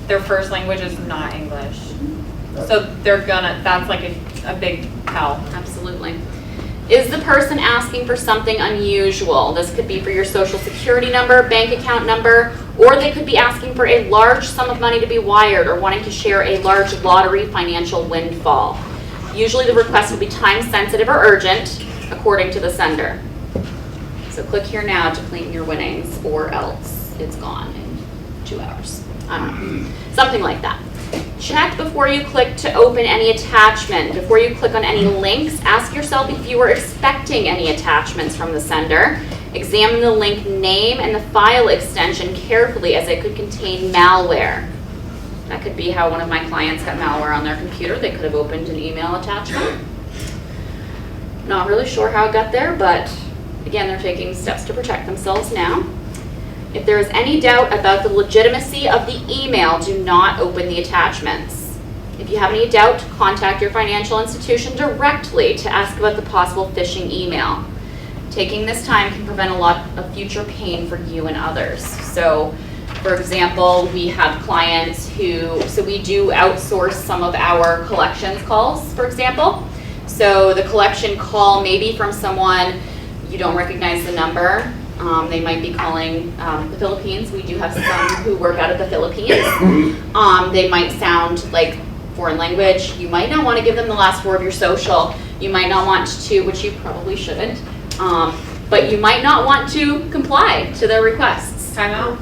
their first language is not English. So that's like a big tell. Absolutely. Is the person asking for something unusual? This could be for your social security number, bank account number, or they could be asking for a large sum of money to be wired or wanting to share a large lottery financial windfall. Usually the request will be time sensitive or urgent, according to the sender. So click here now to claim your winnings, or else it's gone in 2 hours. I don't know. Something like that. Check before you click to open any attachment. Before you click on any links, ask yourself if you were expecting any attachments from the sender. Examine the link name and the file extension carefully, as it could contain malware. That could be how one of my clients got malware on their computer. They could have opened an email attachment. Not really sure how it got there, but again, they're taking steps to protect themselves now. If there is any doubt about the legitimacy of the email, do not open the attachments. If you have any doubt, contact your financial institution directly to ask about the possible phishing email. Taking this time can prevent a lot of future pain for you and others. So, for example, we have clients so we do outsource some of our collections calls, for example. So the collection call may be from someone, you don't recognize the number. They might be calling the Philippines. We do have some who work out of the Philippines. They might sound like foreign language. You might not want to give them the last four of your social. You might not want to, which you probably shouldn't, but you might not want to comply to their requests. Time out.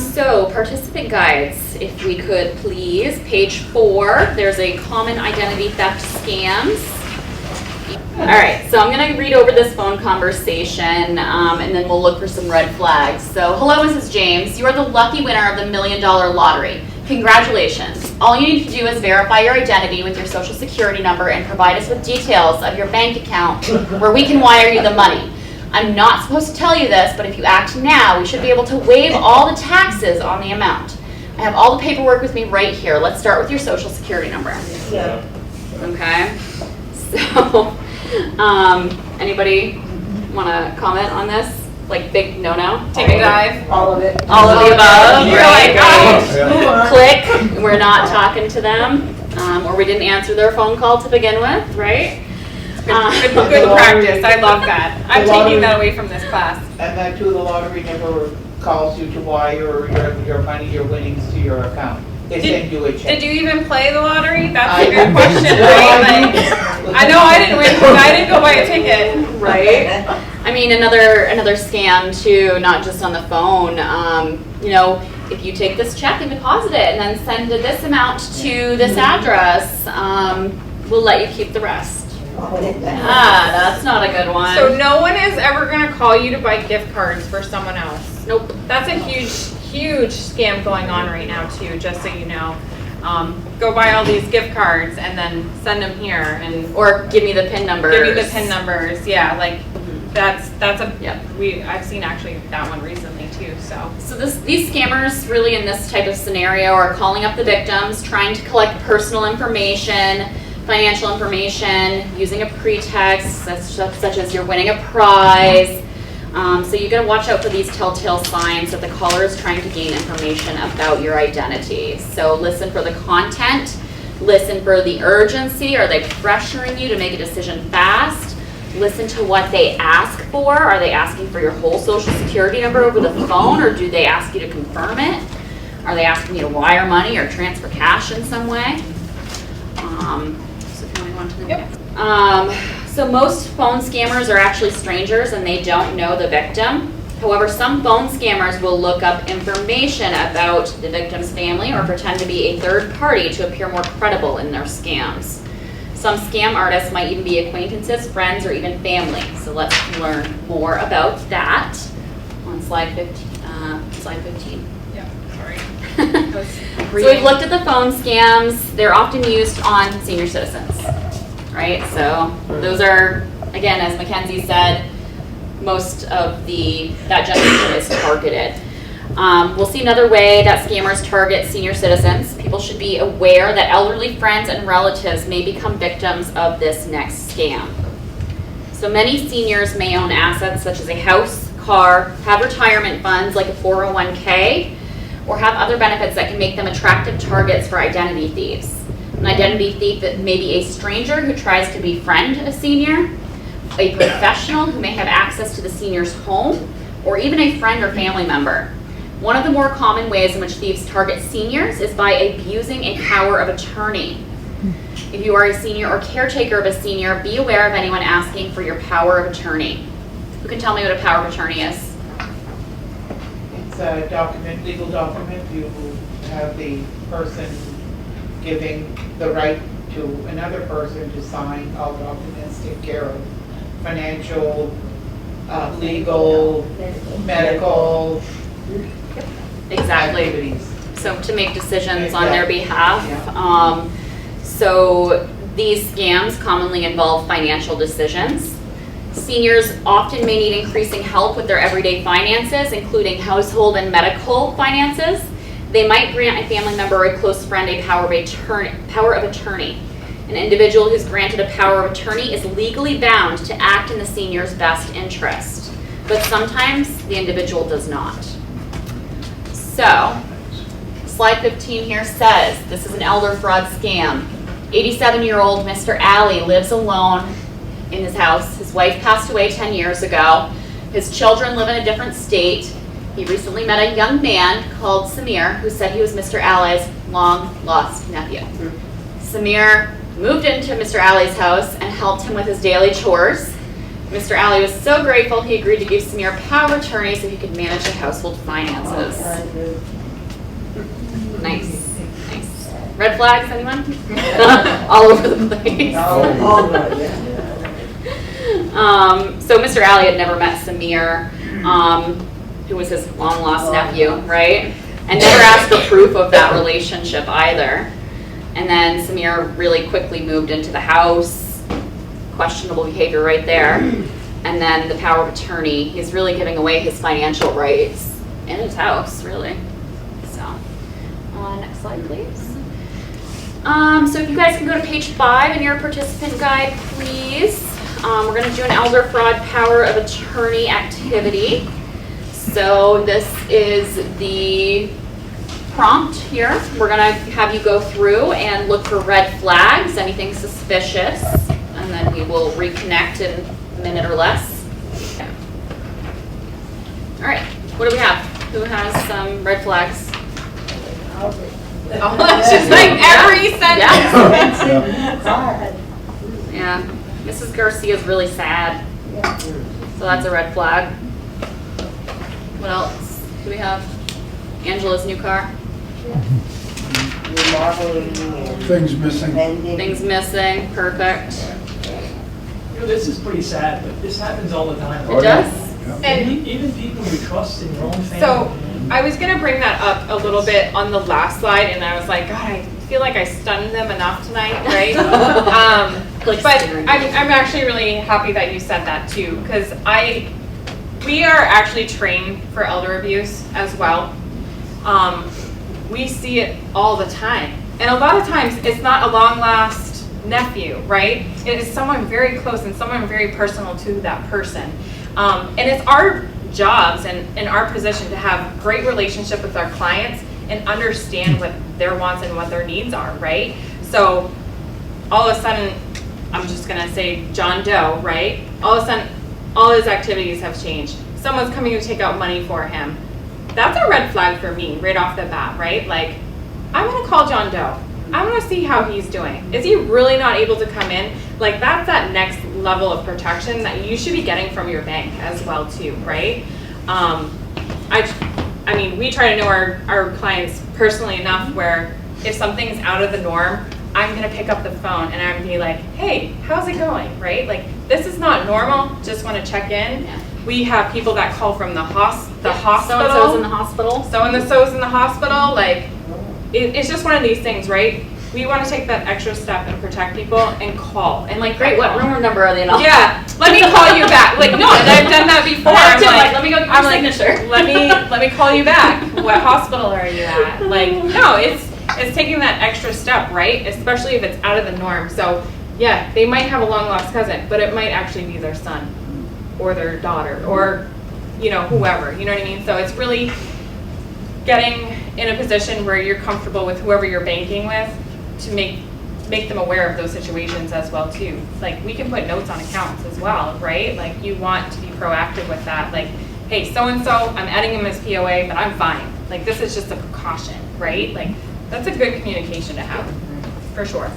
So participant guides, if we could please, page 4, there's a common identity theft scams. All right, so I'm gonna read over this phone conversation, and then we'll look for some red flags. So, hello, Mrs. James. You are the lucky winner of the $1 million lottery. Congratulations. All you need to do is verify your identity with your social security number and provide us with details of your bank account where we can wire you the money. I'm not supposed to tell you this, but if you act now, we should be able to waive all the taxes on the amount. I have all the paperwork with me right here. Let's start with your social security number. Yeah. Okay, so, anybody want to comment on this? Like, big no-no? Take a dive. All of it. All of the above? You're like, oh, Yeah. click, we're not talking to them. or we didn't answer their phone call to begin with, right? Good practice, I love that. I'm The lottery- taking that away from this class. And that too, the lottery never calls you to wire your money, your winnings to your account. They send you a check. Did you even play the lottery? That's I a good didn't. question, No, right? I Like, didn't. I know I didn't win because I didn't go buy a ticket. Right? I mean, another scam too, not just on the phone. You know, if you take this check and deposit it and then send this amount to this address, we'll let you keep the rest. That's not a good one. So no one is ever gonna call you to buy gift cards for someone else. Nope. That's a huge scam going on right now too, just so you know. Go buy all these gift cards and then send them here and Or give me the PIN numbers. give me the PIN numbers. Yeah, like that's a Yep. I've seen actually that one recently too. So These scammers really in this type of scenario are calling up the victims, trying to collect personal information, financial information, using a pretext such as you're winning a prize. So you gotta watch out for these telltale signs that the caller is trying to gain information about your identity. So listen for the content, listen for the urgency. Are they pressuring you to make a decision fast? Listen to what they ask for. Are they asking for your whole social security number over the phone, or do they ask you to confirm it? Are they asking you to wire money or transfer cash in some way? So if you want to the next. So most phone scammers are actually strangers and they don't know the victim. However, some phone scammers will look up information about the victim's family or pretend to be a third party to appear more credible in their scams. Some scam artists might even be acquaintances, friends, or even family. So let's learn more about that on slide 15. yeah, sorry. So we've looked at the phone scams. They're often used on senior citizens, right? So those are, again, as Mackenzie said, most of that generation is targeted. We'll see another way that scammers target senior citizens. People should be aware that elderly friends and relatives may become victims of this next scam. So many seniors may own assets such as a house, car, have retirement funds like a 401k, or have other benefits that can make them attractive targets for identity thieves. An identity thief may be a stranger who tries to befriend a senior, a professional who may have access to the senior's home, or even a friend or family member. One of the more common ways in which thieves target seniors is by abusing a power of attorney. If you are a senior or caretaker of a senior, be aware of anyone asking for your power of attorney. Who can tell me what a power of attorney is? It's a document, legal document. You have the person giving the right to another person to sign all documents, take care of financial, legal, medical Exactly. activities. So to make decisions on their behalf. So these scams commonly involve financial decisions. Seniors often may need increasing help with their everyday finances, including household and medical finances. They might grant a family member or a close friend a power of attorney. An individual who's granted a power of attorney is legally bound to act in the senior's best interest, but sometimes the individual does not. So, slide 15 here says, this is an elder fraud scam. 87-year-old Mr. Alley lives alone in his house. His wife passed away 10 years ago. His children live in a different state. He recently met a young man called Samir who said he was Mr. Alley's long-lost nephew. Samir moved into Mr. Alley's house and helped him with his daily chores. Mr. Alley was so grateful he agreed to give Samir power of attorney so he could manage the household finances. Nice. Red flags, anyone? All over the place. So Mr. Alley had never met Samir, who was his long-lost nephew, right? And never asked for proof of that relationship either. And then Samir really quickly moved into the house. Questionable behavior right there. And then the power of attorney, he's really giving away his financial rights in his house, really. So, next slide, please. So if you guys can go to page 5 in your participant guide, please. We're going to do an elder fraud power of attorney activity. So this is the prompt here. We're gonna have you go through and look for red flags, anything suspicious, and then we will reconnect in a minute or less. Okay. All right, what do we have? Who has some red flags? Oh, it's just like every sentence. Yeah, Mrs. Garcia is really sad, so that's a red flag. What else do we have? Angela's new car, Remodeling and Things missing. mending. things missing, perfect. You know, this is pretty sad, but this happens all the time. It does? And Even people you trust in your own family. so I was gonna bring that up a little bit on the last slide, and I was like, God, I feel like I stunned them enough tonight, right? Like But staring. I'm actually really happy that you said that too, because we are actually trained for elder abuse as well. We see it all the time. And a lot of times, it's not a long-last nephew, right? It is someone very close and someone very personal to that person. And it's our jobs and our position to have great relationship with our clients and understand what their wants and what their needs are, right? So all of a sudden, I'm just gonna say John Doe, right? All of a sudden, all his activities have changed. Someone's coming to take out money for him. That's a red flag for me right off the bat, right? Like, I'm gonna call John Doe. I wanna see how he's doing. Is he really not able to come in? Like, that's that next level of protection that you should be getting from your bank as well too, right? I mean, we try to know our clients personally enough where if something's out of the norm, I'm gonna pick up the phone and I'm gonna be like, hey, how's it going, right? Like, this is not normal, just wanna check in. Yeah. We have people that call from the hospital. So-and-so's in the hospital. So-and-so's in the hospital, like, it's just one of these things, right? We wanna take that extra step and protect people and call, and like, Great, what room number are they in? Yeah, let me call you back, like, no, and I've done that before, I'm like, let me go get I'm your like, signature. let me call you back. What hospital are you at? Like, no, it's taking that extra step, right? Especially if it's out of the norm. So, yeah, they might have a long lost cousin, but it might actually be their son or their daughter or, you know, whoever. You know what I mean? So it's really getting in a position where you're comfortable with whoever you're banking with to make them aware of those situations as well too. Like, we can put notes on accounts as well, right? Like, you want to be proactive with that. Like, hey, so-and-so, I'm adding him as POA, but I'm fine. Like, this is just a precaution, right? Like, that's a good communication to have, for sure.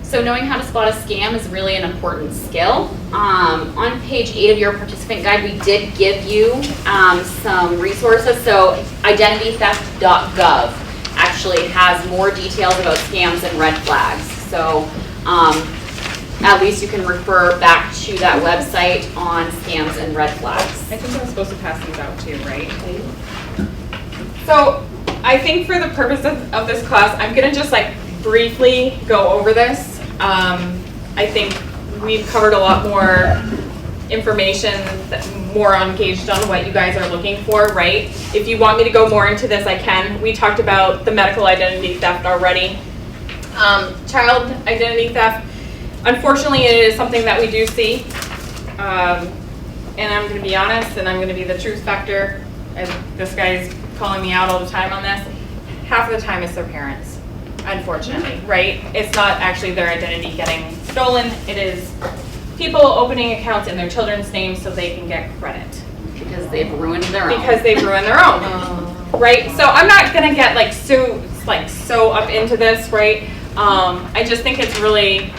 So knowing how to spot a scam is really an important skill. On page 8 of your participant guide, we did give you some resources. So identitytheft.gov actually has more details about scams and red flags. So at least you can refer back to that website on scams and red flags. I think I'm supposed to pass these out too, right? So I think for the purpose of this class, I'm gonna just like briefly go over this. I think we've covered a lot more information, more engaged on what you guys are looking for, right? If you want me to go more into this, I can. We talked about the medical identity theft already. Child identity theft, unfortunately, it is something that we do see. And I'm gonna be honest, and I'm gonna be the truth factor, and this guy's calling me out all the time on this. Half of the time it's their parents, unfortunately, right? It's not actually their identity getting stolen. It is people opening accounts in their children's names so they can get credit. Because they've ruined their own. Because they've ruined their own, right? So I'm not gonna get like so up into this, right? I just think it's really,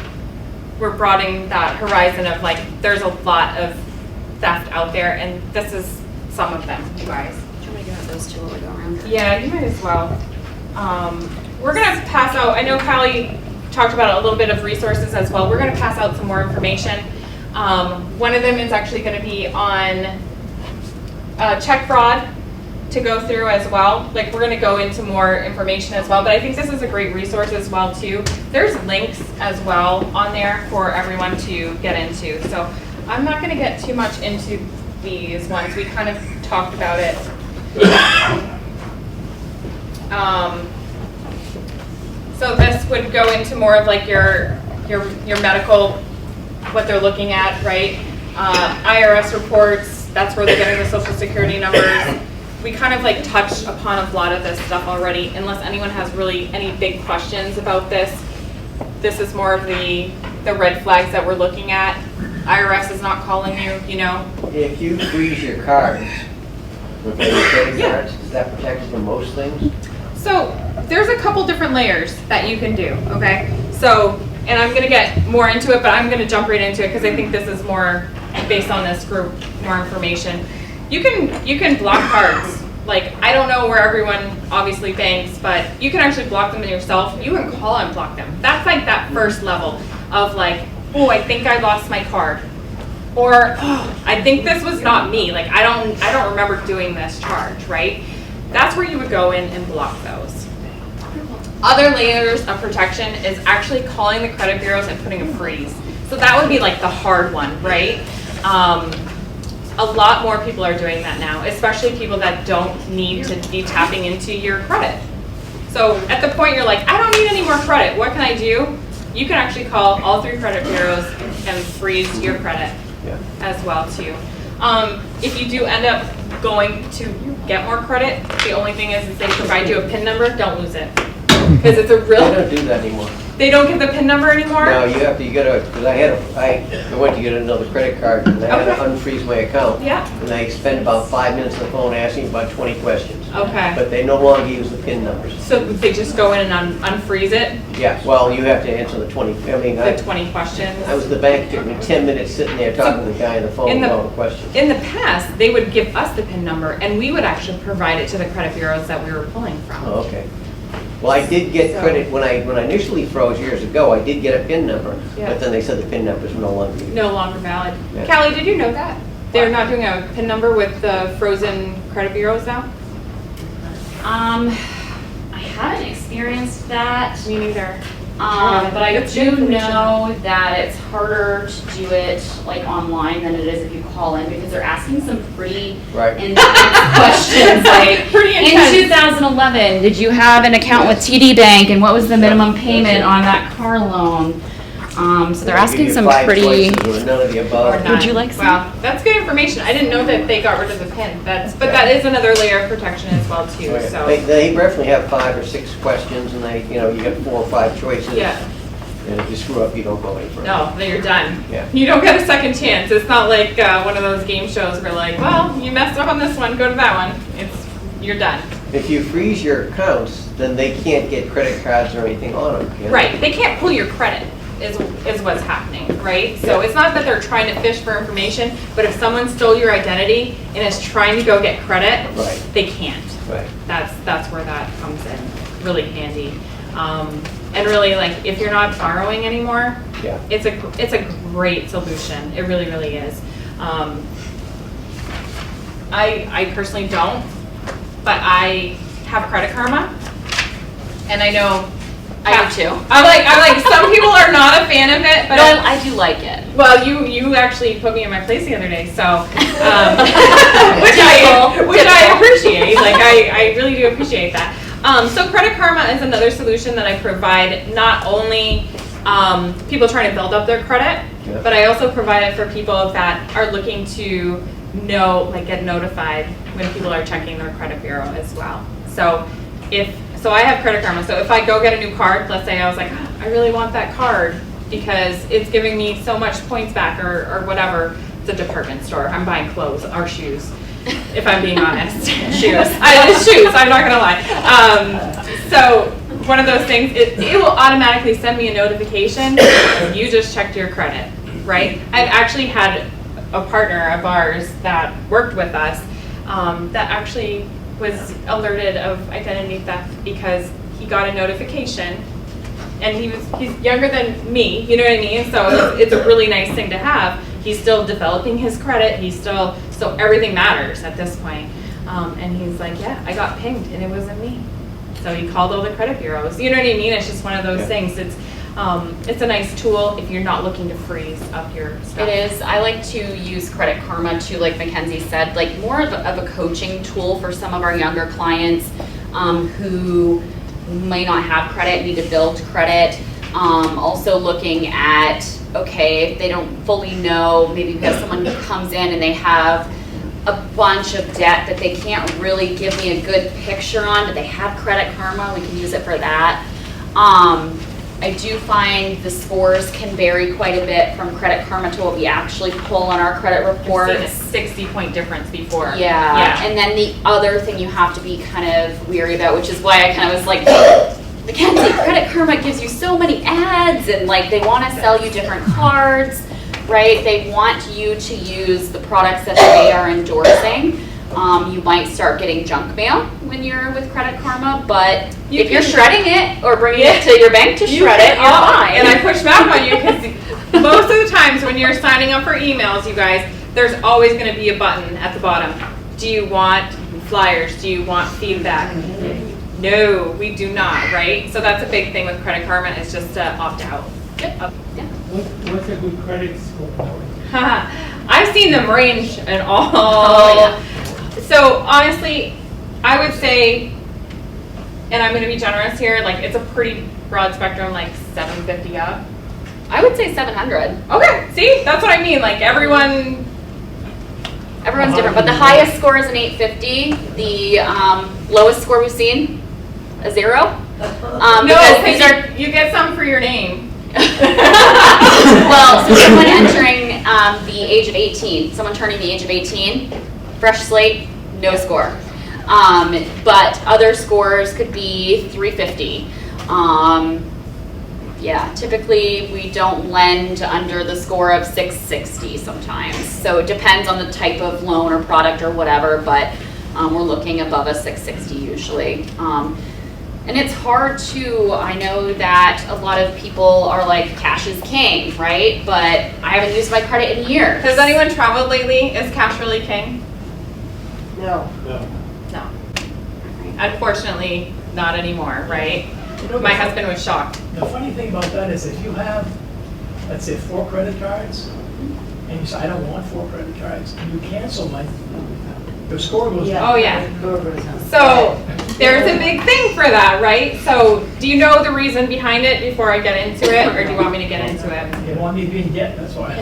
we're broadening that horizon of like, there's a lot of theft out there, and this is some of them, you guys. Do you want me to grab those two while we go around? Yeah, you might as well. We're gonna pass out, I know Callie talked about a little bit of resources as well. We're gonna pass out some more information. One of them is actually gonna be on check fraud to go through as well. Like, we're gonna go into more information as well, but I think this is a great resource as well too. There's links as well on there for everyone to get into. So I'm not gonna get too much into these ones. We kind of talked about it. So this would go into more of like your medical, what they're looking at, right? IRS reports, that's where they're getting the social security numbers. we kind of like touched upon a lot of this stuff already. Unless anyone has really any big questions about this, this is more of the red flags that we're looking at. IRS is not calling you, you know. If you freeze your cards, okay, your credit Yeah. cards, does that protect you from most things? So there's a couple different layers that you can do, okay? So, and I'm gonna get more into it, but I'm gonna jump right into it because I think this is more based on this group, more information. You can block cards. Like, I don't know where everyone obviously banks, but you can actually block them yourself. You can call and block them. That's like that first level of like, oh, I think I lost my card. Or, oh, I think this was not me. Like, I don't remember doing this charge, right? That's where you would go in and block those. Other layers of protection is actually calling the credit bureaus and putting a freeze. So that would be like the hard one, right? A lot more people are doing that now, especially people that don't need to be tapping into your credit. So at the point you're like, I don't need any more credit, what can I do? You can actually call all 3 credit bureaus and freeze your credit as well too. If you do end up going to get more credit, the only thing is they provide you a PIN number, don't lose it. Because it's a They real, don't do that anymore. they don't give the PIN number anymore? No, you gotta, because I went to get another credit card and I had to Okay. unfreeze my account. Yeah. And I spent about 5 minutes on the phone asking about 20 questions. Okay. But they no longer use the PIN numbers. So they just go in and unfreeze it, Yeah, well, you have to answer the 20, I mean, the 20 questions? I was at the bank, it took me 10 minutes sitting there talking to the guy on the phone in the- about the questions. In the past, they would give us the PIN number and we would actually provide it to the credit bureaus that we were pulling from. Oh, okay. Well, I did get credit, when I initially froze years ago, I did get a PIN number, Yeah. but then they said the PIN numbers were no longer used. No longer valid. Yeah. Callie, did you know that? They're not doing a PIN number with the frozen credit bureaus now? I haven't experienced that. Me neither. But I It's do good information. know that it's harder to do it like online than it is if you call in because they're asking some pretty Right. intense questions. Like, Pretty in intense. 2011, did you have an account with TD Bank and what was the minimum payment on that car loan? So they're They give asking you some 5 pretty. choices or none of the above. Or Would none. you like some? Wow, that's good information. I didn't know that they got rid of the PIN. But that is another layer of protection as well too, Right. so. They definitely have 5 or 6 questions and you got 4 or 5 choices. Yeah. And if you screw up, you don't go any further. No, then you're done. Yeah. You don't get a second chance. It's not like one of those game shows where like, well, you messed up on this one, go to that one. You're done. If you freeze your accounts, then they can't get credit cards or anything on them. can they? Right, they can't pull your credit is what's happening, right? So it's not that they're trying to fish for information, but if someone stole your identity and is trying to go get credit, Right. they can't. Right. That's where that comes in, really handy. And really, like, if you're not borrowing anymore, Yeah. it's a great solution. It really, really is. I personally don't, but I have Credit Karma, and I know I do too. I'm like some people are not a fan of it, but But I do like it. well, you actually put me in my place the other day, so which Typical. I appreciate. Like I really do appreciate that. So Credit Karma is another solution that I provide. Not only people trying to build up their credit, Yeah. but I also provide it for people that are looking to get notified when people are checking their credit bureau as well. So So I have Credit Karma. So if I go get a new card, let's say I was like, "Oh, I really want that card because it's giving me so much points back or whatever. It's a department store. I'm buying clothes or shoes, if I'm being honest. Shoes. Shoes, I'm not going to lie. So one of those things, it will automatically send me a notification. You just checked your credit, right? I've actually had a partner of ours that worked with us that actually was alerted of identity theft because he got a notification and he's younger than me, you know what I mean? So it's a really nice thing to have. He's still developing his credit. So everything matters at this point. And he's like, yeah, I got pinged and it wasn't me. So he called all the credit bureaus. You know what I mean? It's just one of those things. It's a nice tool if you're not looking to freeze up your stuff. It is. I like to use Credit Karma to, like Mackenzie said, like more of a coaching tool for some of our younger clients who may not have credit, need to build credit. Also looking at, okay, if they don't fully know, maybe we have someone who comes in and they have a bunch of debt that they can't really give me a good picture on, but they have Credit Karma, we can use it for that. I do find the scores can vary quite a bit from Credit Karma to what we actually pull on our credit report. I've seen a 60-point difference before. Yeah, and then the other thing you have to be kind of weary about, which is why I kind of was like, Mackenzie, Credit Karma gives you so many ads, and like they want to sell you different cards, right? They want you to use the products that they are endorsing. You might start getting junk mail when you're with Credit Karma, but if you're shredding it or bringing it to your bank to shred it, you're fine. And I push back on you because most of the times when you're signing up for emails, you guys, there's always going to be a button at the bottom. Do you want flyers? Do you want feedback? No, we do not, right? So that's a big thing with Credit Karma is just to opt out. What's a good credit score? I've seen them range in all. Oh, yeah. So honestly, I would say, and I'm going to be generous here, like it's a pretty broad spectrum, like 750 up. I would say 700. Okay, see, that's what I mean. Like everyone's different, but the highest score is an 850. The lowest score we've seen, a 0. no, because these are you get some for your name. well, so someone entering the age of 18, someone turning the age of 18, fresh slate, no score. But other scores could be 350. Yeah, typically we don't lend under the score of 660 sometimes. So it depends on the type of loan or product or whatever, but we're looking above a 660 usually. And it's hard to, I know that a lot of people are like, cash is king, right? But I haven't used my credit in years. Has anyone traveled lately? Is cash really king? No. No. Unfortunately, not anymore, right? My husband was shocked. The funny thing about that is if you have, let's say, 4 credit cards, and you say, I don't want 4 credit cards, and you cancel one, your score goes down. Oh, yeah. So there's a big thing for that, right? So do you know the reason behind it before I get into it, or do you want me to get into it? You want me to be in debt, that's why.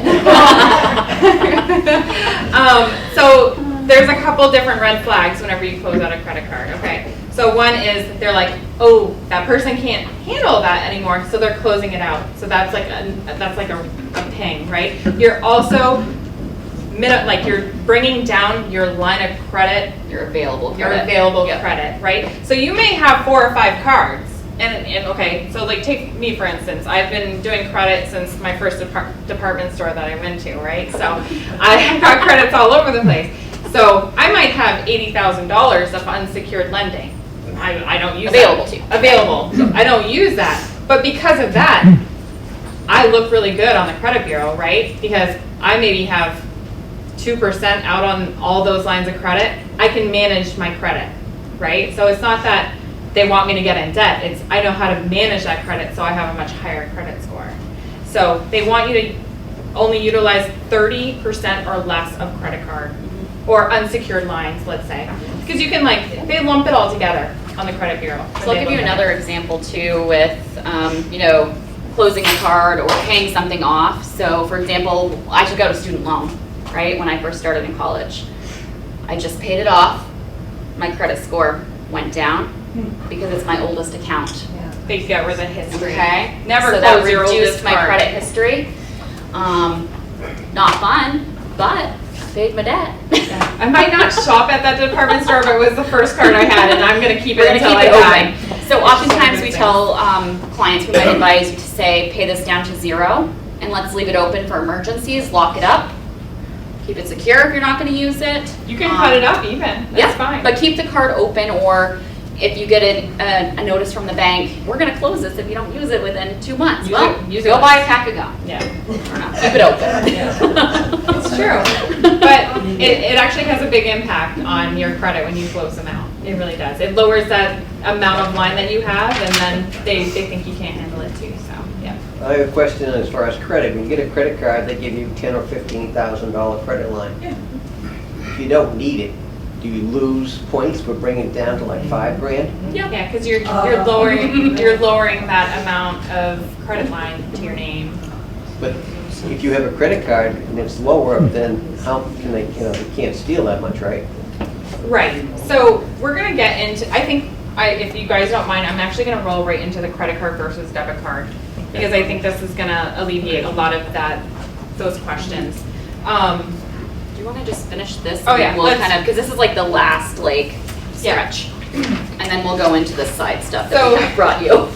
So there's a couple different red flags whenever you close out a credit card, okay? So one is they're like, oh, that person can't handle that anymore, so they're closing it out. So that's like a ping, right? You're also you're bringing down your line of credit, Your available your credit. available Yep. credit, right? So you may have 4 or 5 cards, and okay, so like take me for instance. I've been doing credit since my first department store that I went to, right? So I've got credits all over the place. So I might have $80,000 of unsecured lending. I don't use Available that. to you. Available. I don't use that. But because of that, I look really good on the credit bureau, right? Because I maybe have 2% out on all those lines of credit. I can manage my credit, right? So it's not that they want me to get in debt. It's I know how to manage that credit, so I have a much higher credit score. So they want you to only utilize 30% or less of credit card or unsecured lines, let's say. Because you can they lump it all together on the credit bureau. So I'll give you another example too with, closing a card or paying something off. So for example, I took out a student loan, right, when I first started in college. I just paid it off. My credit score went down because it's my oldest account. They get rid of the history. Okay? Never so that close your reduced oldest my card. credit history. Not fun, but I paid my debt. I might not shop at that department store, but it was the first card I had, and I'm going to keep it We're until gonna keep I it die. open. So oftentimes we tell clients, we might advise you to say, pay this down to 0, and let's leave it open for emergencies, lock it up, keep it secure if you're not gonna use it. You can cut it up even, that's Yeah, fine. but keep the card open, or if you get a notice from the bank, we're gonna close this if you don't use it within 2 months. Use it Go once. buy a pack of gum. Yeah. Or not, keep it open. It's true, but it actually has a big impact on your credit when you close them out. It really does. It lowers that amount of line that you have, and then they think you can't handle it too, so, yeah. I have a question as far as credit. When you get a credit card, they give you $10,000 or $15,000 credit line. Yeah. If you don't need it, do you lose points for bringing it down to like $5,000? Yeah, because you're lowering that amount of credit line to your name. But if you have a credit card and it's lower than how can they, they can't steal that much, right? Right, so we're gonna get into, if you guys don't mind, I'm actually gonna roll right into the credit card versus debit card, because I think this is gonna alleviate a lot of those questions. Do you want to just finish this? Oh, And yeah, then we'll let's- kind of, because this is like the last like Yeah. stretch. And then we'll go into the side stuff that So- we have brought you.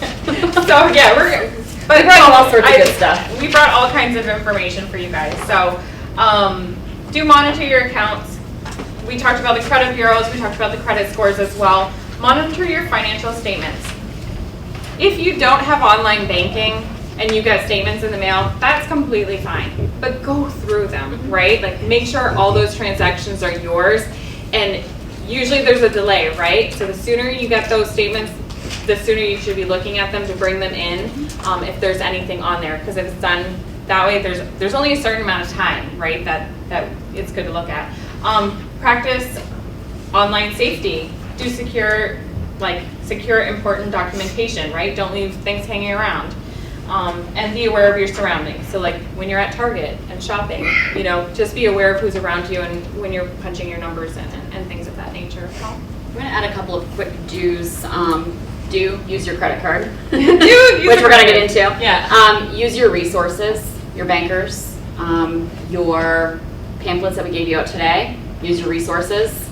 So, yeah, We brought all sorts of good stuff. We brought all kinds of information for you guys, so, do monitor your accounts. We talked about the credit bureaus, we talked about the credit scores as well. Monitor your financial statements. If you don't have online banking and you get statements in the mail, that's completely fine. But go through them, right? Like, make sure all those transactions are yours. And usually there's a delay, right? So the sooner you get those statements, the sooner you should be looking at them to bring them in, if there's anything on there. Because if it's done that way, there's only a certain amount of time, right, that it's good to look at. Practice online safety. Do secure important documentation, right? Don't leave things hanging around. And be aware of your surroundings. So like when you're at Target and shopping, just be aware of who's around you and when you're punching your numbers in and things of that nature. I'm going to add a couple of quick do's. Do use your credit card, Use which your we're going to credit. get into. Yeah. Use your resources, your bankers, your pamphlets that we gave you out today. Use your resources.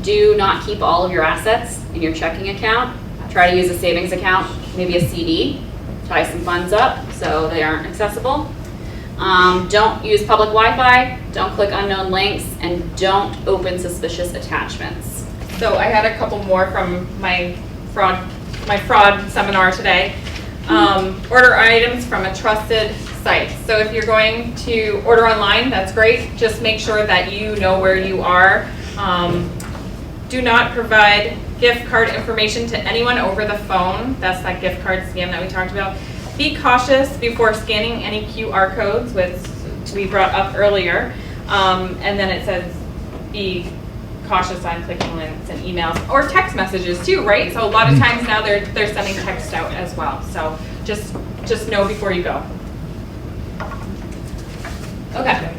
Do not keep all of your assets in your checking account. Try to use a savings account, maybe a CD. Tie some funds up so they aren't accessible. Don't use public Wi-Fi. Don't click unknown links, and don't open suspicious attachments. So I had a couple more from my fraud seminar today. Order items from a trusted site. So if you're going to order online, that's great. Just make sure that you know where you are. Do not provide gift card information to anyone over the phone. That's that gift card scam that we talked about. Be cautious before scanning any QR codes, which we brought up earlier. And then it says be cautious on clicking links and emails or text messages too, right? So a lot of times now they're sending text out as well. So just know before you go. Okay.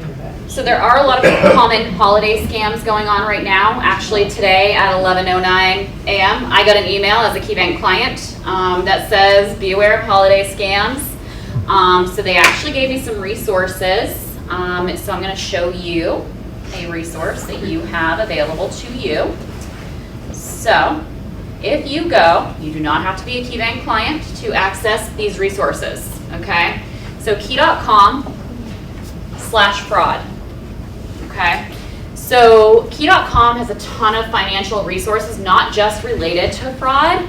So there are a lot of common holiday scams going on right now. Actually, today at 11:09 a.m., I got an email as a KeyBank client that says, be aware of holiday scams. So they actually gave me some resources. So I'm going to show you a resource that you have available to you. So if you go, you do not have to be a KeyBank client to access these resources, okay? So key.com/fraud. Okay, so key.com has a ton of financial resources, not just related to fraud.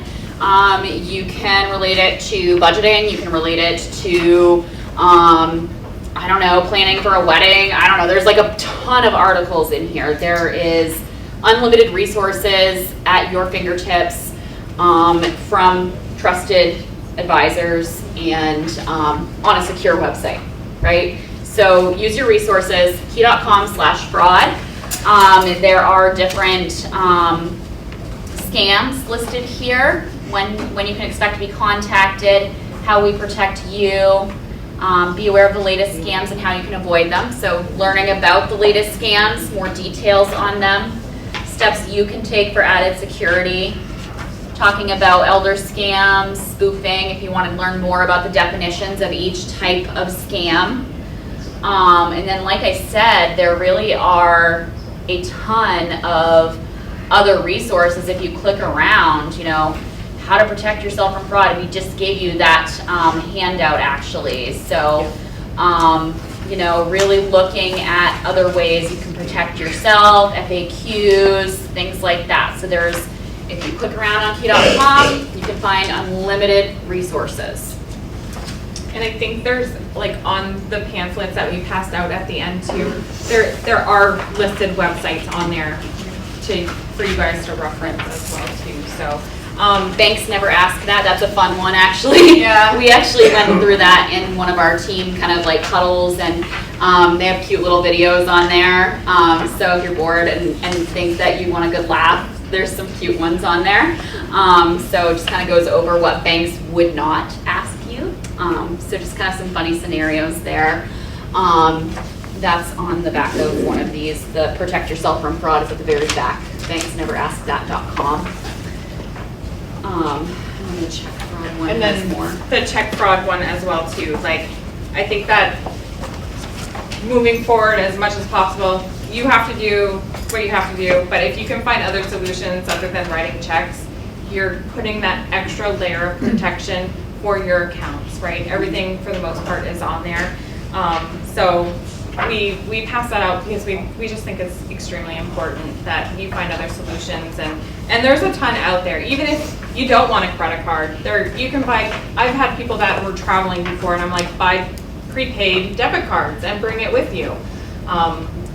You can relate it to budgeting, you can relate it to, I don't know, planning for a wedding. I don't know, there's like a ton of articles in here. There is unlimited resources at your fingertips from trusted advisors and on a secure website, right? So use your resources, key.com/fraud. There are different scams listed here, when you can expect to be contacted, how we protect you, be aware of the latest scams and how you can avoid them. So learning about the latest scams, more details on them, steps you can take for added security, talking about elder scams, spoofing, if you want to learn more about the definitions of each type of scam. And then, like I said, there really are a ton of other resources if you click around, how to protect yourself from fraud. And we just gave you that handout actually. So, really looking at other ways you can protect yourself, FAQs, things like that. So if you click around on key.com, you can find unlimited resources. And I think there's, like, on the pamphlets that we passed out at the end too, there are listed websites on there for you guys to reference as well too. So, Banks Never Ask That. That's a fun one, actually. Yeah. We actually went through that in one of our team kind of like huddles, and they have cute little videos on there. So if you're bored and think that you want a good laugh, there's some cute ones on there. So it just kind of goes over what banks would not ask you. So just kind of some funny scenarios there. Then That's on the back of one of these. The protect yourself from fraud is at the very back. banksneveraskthat.com. I'm gonna check fraud one And has then more. the check fraud one as well too. Like, I think that moving forward as much as possible, you have to do what you have to do, but if you can find other solutions other than writing checks, you're putting that extra layer of protection for your accounts, right? Everything for the most part is on there. So we pass that out because we just think it's extremely important that you find other solutions, and there's a ton out there. Even if you don't want a credit card, you can buy. I've had people that were traveling before, and I'm like, buy prepaid debit cards and bring it with you.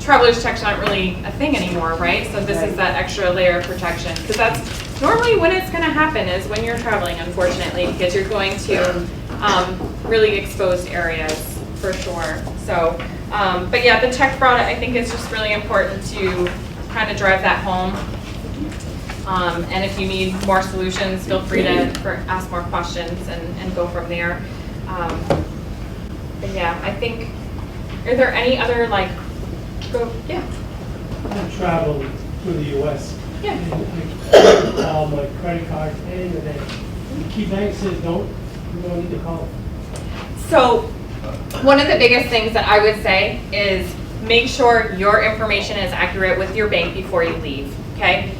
Traveler's checks aren't really a thing anymore, right? So this is that extra layer of protection, because that's normally when it's going to happen, is when you're traveling, unfortunately, because you're going to really exposed areas for sure. So, but yeah, the check fraud, I think, is just really important to kind of drive that home. And if you need more solutions, feel free to ask more questions and go from there. But yeah, I think, are there any other yeah. I travel through the U.S. Yeah. And I call my credit card and the key bank says you don't need to call. So one of the biggest things that I would say is make sure your information is accurate with your bank before you leave, okay?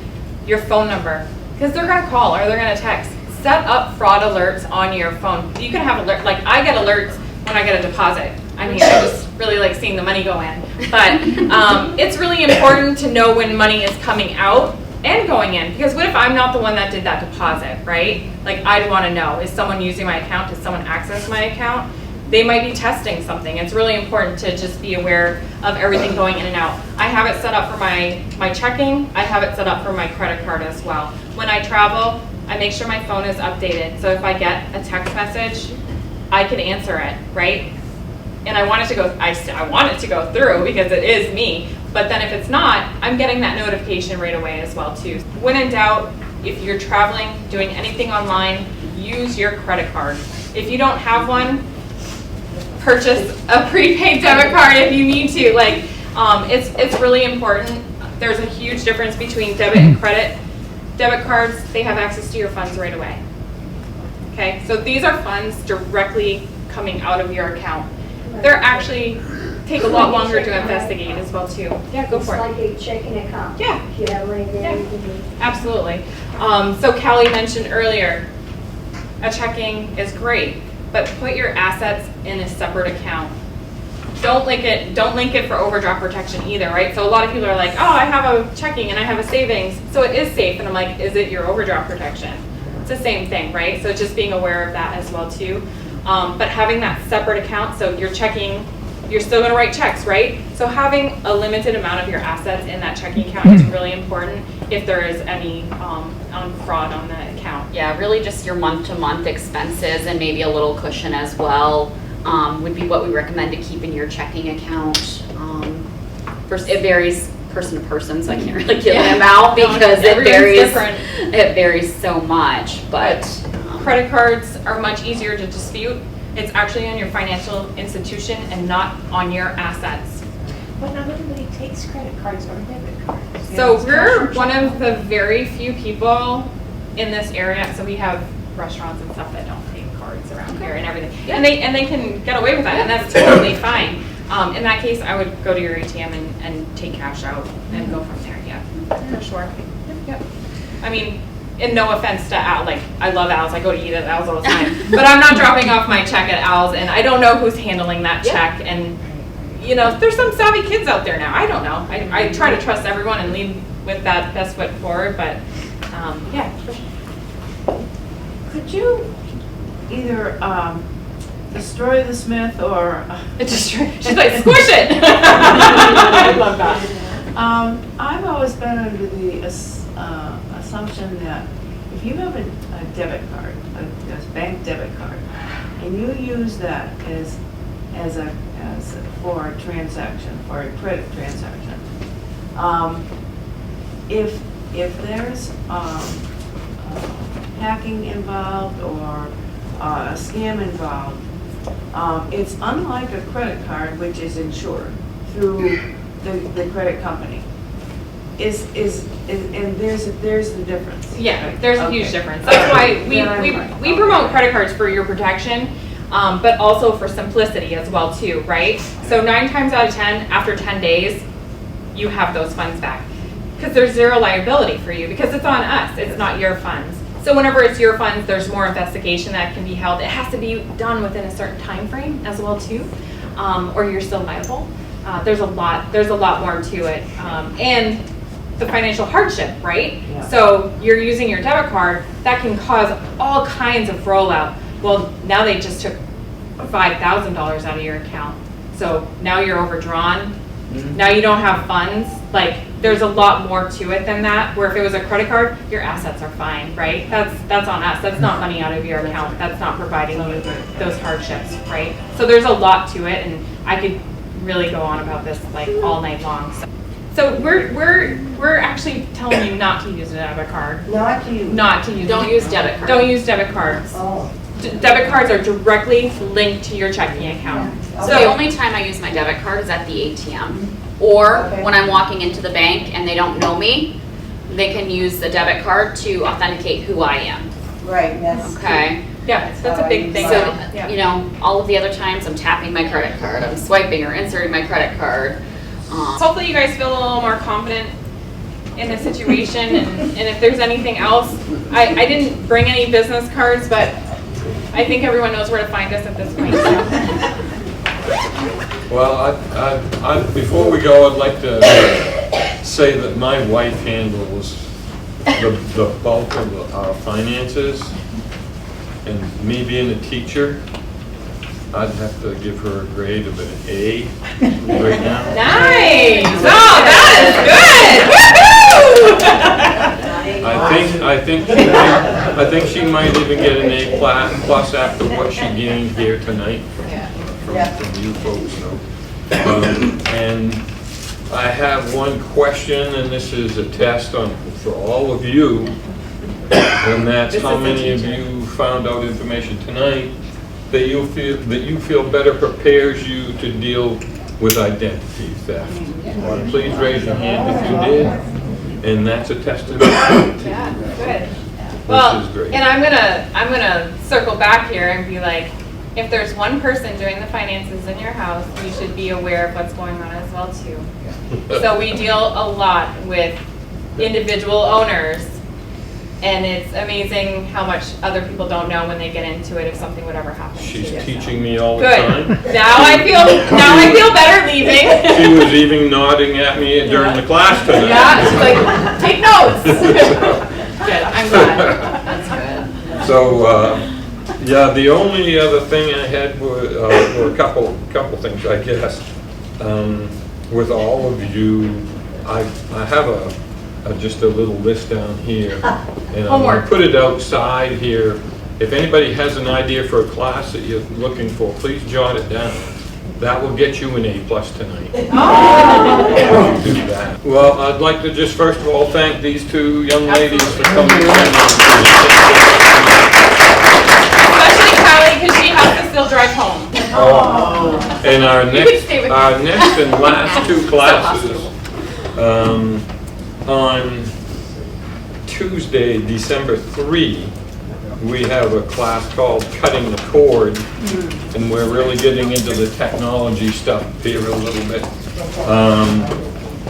Your phone number, because they're gonna call or they're gonna text. Set up fraud alerts on your phone. You can have alerts, like I get alerts when I get a deposit. I mean, I just really like seeing the money go in. But it's really important to know when money is coming out and going in, because what if I'm not the one that did that deposit, right? Like, I'd want to know, is someone using my account? Does someone access my account? They might be testing something. It's really important to just be aware of everything going in and out. I have it set up for my checking. I have it set up for my credit card as well. When I travel, I make sure my phone is updated. So if I get a text message, I can answer it, right? And I want it to go, I want it to go through because it is me. But then if it's not, I'm getting that notification right away as well too. When in doubt, if you're traveling, doing anything online, use your credit card. If you don't have one, purchase a prepaid debit card if you need to. Like, it's really important. There's a huge difference between debit and credit. Debit cards, they have access to your funds right away. Okay, so these are funds directly coming out of your account. They're actually take a lot longer to investigate as well too. Yeah, go for it. It's like a checking account. Yeah. If you have money there, you can do. Absolutely. So Callie mentioned earlier, a checking is great, but put your assets in a separate account. Don't link it for overdraft protection either, right? So a lot of people are like, oh, I have a checking and I have a savings, so it is safe. And I'm like, is it your overdraft protection? It's the same thing, right? So just being aware of that as well too. But having that separate account, so you're checking, you're still gonna write checks, right? So having a limited amount of your assets in that checking account is really important if there is any fraud on the account. Yeah, really just your month-to-month expenses and maybe a little cushion as well would be what we recommend to keep in your checking account. It varies person to person, so I can't really give an amount because it varies. Different. It varies so much, but credit cards are much easier to dispute. It's actually on your financial institution and not on your assets. But not everybody takes credit cards or debit cards. So we're one of the very few people in this area. So we have restaurants and stuff that don't take cards around here and everything, and they can get away with that, and that's totally fine. In that case, I would go to your ATM and take cash out and go from there. Yeah, for sure. Yep. I mean, and no offense to Al, like I love Al's. I go to eat at Al's all the time, but I'm not dropping off my check at Al's, and I don't know who's handling that check. And you know, there's some savvy kids out there now. I don't know. I try to trust everyone and lead with that best foot forward, but yeah. Could you either destroy the Smith or She's like, squish it. I love that. I've always been under the assumption that if you have a debit card, a bank debit card, and you use that as for a transaction, for a credit transaction, if there's hacking involved or a scam involved, it's unlike a credit card, which is insured. through the credit company. And there's the difference. Yeah, there's a huge Okay. difference. That's why Then I'm fine. we promote credit cards for your protection, but also for simplicity as well too, right? So 9 times out of 10, after 10 days, you have those funds back. Because there's zero liability for you, because it's on us, it's not your funds. So whenever it's your funds, there's more investigation that can be held. It has to be done within a certain time frame as well too, or you're still liable. There's a lot more to it. And the financial hardship, right? Yeah. So you're using your debit card, that can cause all kinds of rollout. Well, now they just took $5,000 out of your account. So now you're overdrawn. Now you don't have funds. Like, there's a lot more to it than that, where if it was a credit card, your assets are fine, right? That's on us. That's not money out of your account. That's not providing you those hardships, right? So there's a lot to it, and I could really go on about this like all night long. So we're actually telling you not to use a debit card. Not to you. Not to use. Don't use debit cards. Don't use debit cards. Oh. Debit cards are directly linked to your checking account. So the only time I use my debit card is at the ATM, or Okay. when I'm walking into the bank and they don't know me, they can use the debit card to authenticate who I am, Right, that's. okay? Yeah, that's a big thing. So, Yeah. you know, all of the other times I'm tapping my credit card, I'm swiping or inserting my credit card. Hopefully you guys feel a little more confident in the situation, and if there's anything else, I didn't bring any business cards, but I think everyone knows where to find us at this point. So. Well, before we go, I'd like to say that my wife handles the bulk of our finances, and me being a teacher, I'd have to give her a grade of an A right now. Nice! Oh, that is good! Woohoo! I think she might even get an A plus after what she gained here tonight from you folks. So, and I have one question, and this is a test for all of you, and that's This how is a many of teacher. you found out information tonight that you feel better prepares you to deal with identity theft. Please raise your hand if you did, and that's a testament. Yeah, good. Well, is great. and I'm gonna circle back here and be like, if there's one person doing the finances in your house, you should be aware of what's going on as well too. So we deal a lot with individual owners, and it's amazing how much other people don't know when they get into it if something would ever happen. She's to you. teaching me all the Good. time. Now I feel better leaving. She was even nodding at me during the class tonight. Yeah, she's like, take notes. Good, I'm glad. That's good. So, yeah, the only other thing I had were a couple things, I guess. With all of you, I have just a little list down here, and I'm going Homework. to put it outside here. If anybody has an idea for a class that you're looking for, please jot it down. That will get you an A+ tonight. Oh. Do that. Well, I'd like to just first of all thank these two young ladies for coming. Especially Kylie, because she has to still drive home. Oh. And our You can stay with next and last two classes, on Tuesday, December 3, we have a class called Cutting the Cord, and we're really getting into the technology stuff here a little bit.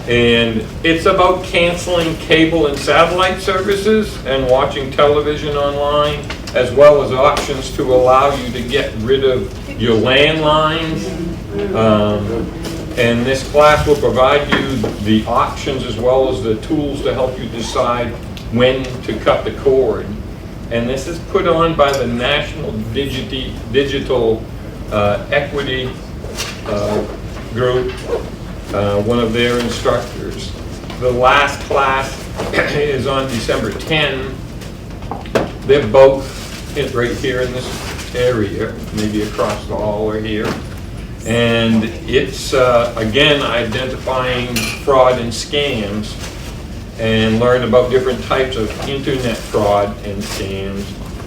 And it's about canceling cable and satellite services and watching television online, as well as options to allow you to get rid of your landlines. And this class will provide you the options as well as the tools to help you decide when to cut the cord. And this is put on by the National Digital Equity Group, one of their instructors. The last class is on December 10. They're both right here in this area, maybe across the hall or here. And it's, again, identifying fraud and scams, and learn about different types of internet fraud and scams,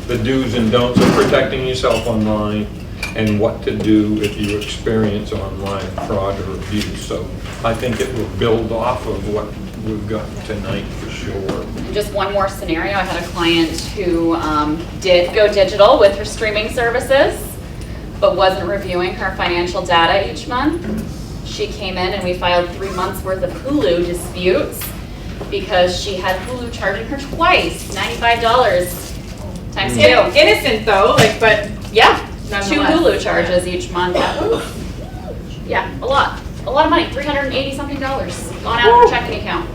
the do's and don'ts of protecting yourself online, and what to do if you experience online fraud or abuse. So I think it will build off of what we've got tonight for sure. Just one more scenario, I had a client who did go digital with her streaming services, but wasn't reviewing her financial data each month. She came in and we filed 3 months worth of Hulu disputes because she had Hulu charging her twice, $95 times 2. Innocent though, like, but Yeah, 2 Nonetheless. Hulu charges each month. Yeah, a lot of money, $380 something on out her checking account.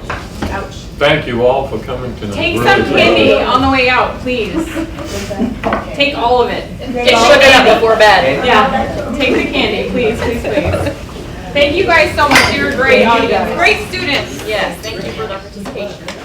ouch. Thank you all for coming tonight. Take Really some appreciate candy it. on the way out, please. Take all of it. Get sugared up before bed. Yeah, take the candy, please, please, please. Thank you guys so much. You were great audience, great students. Yes, thank you for the participation.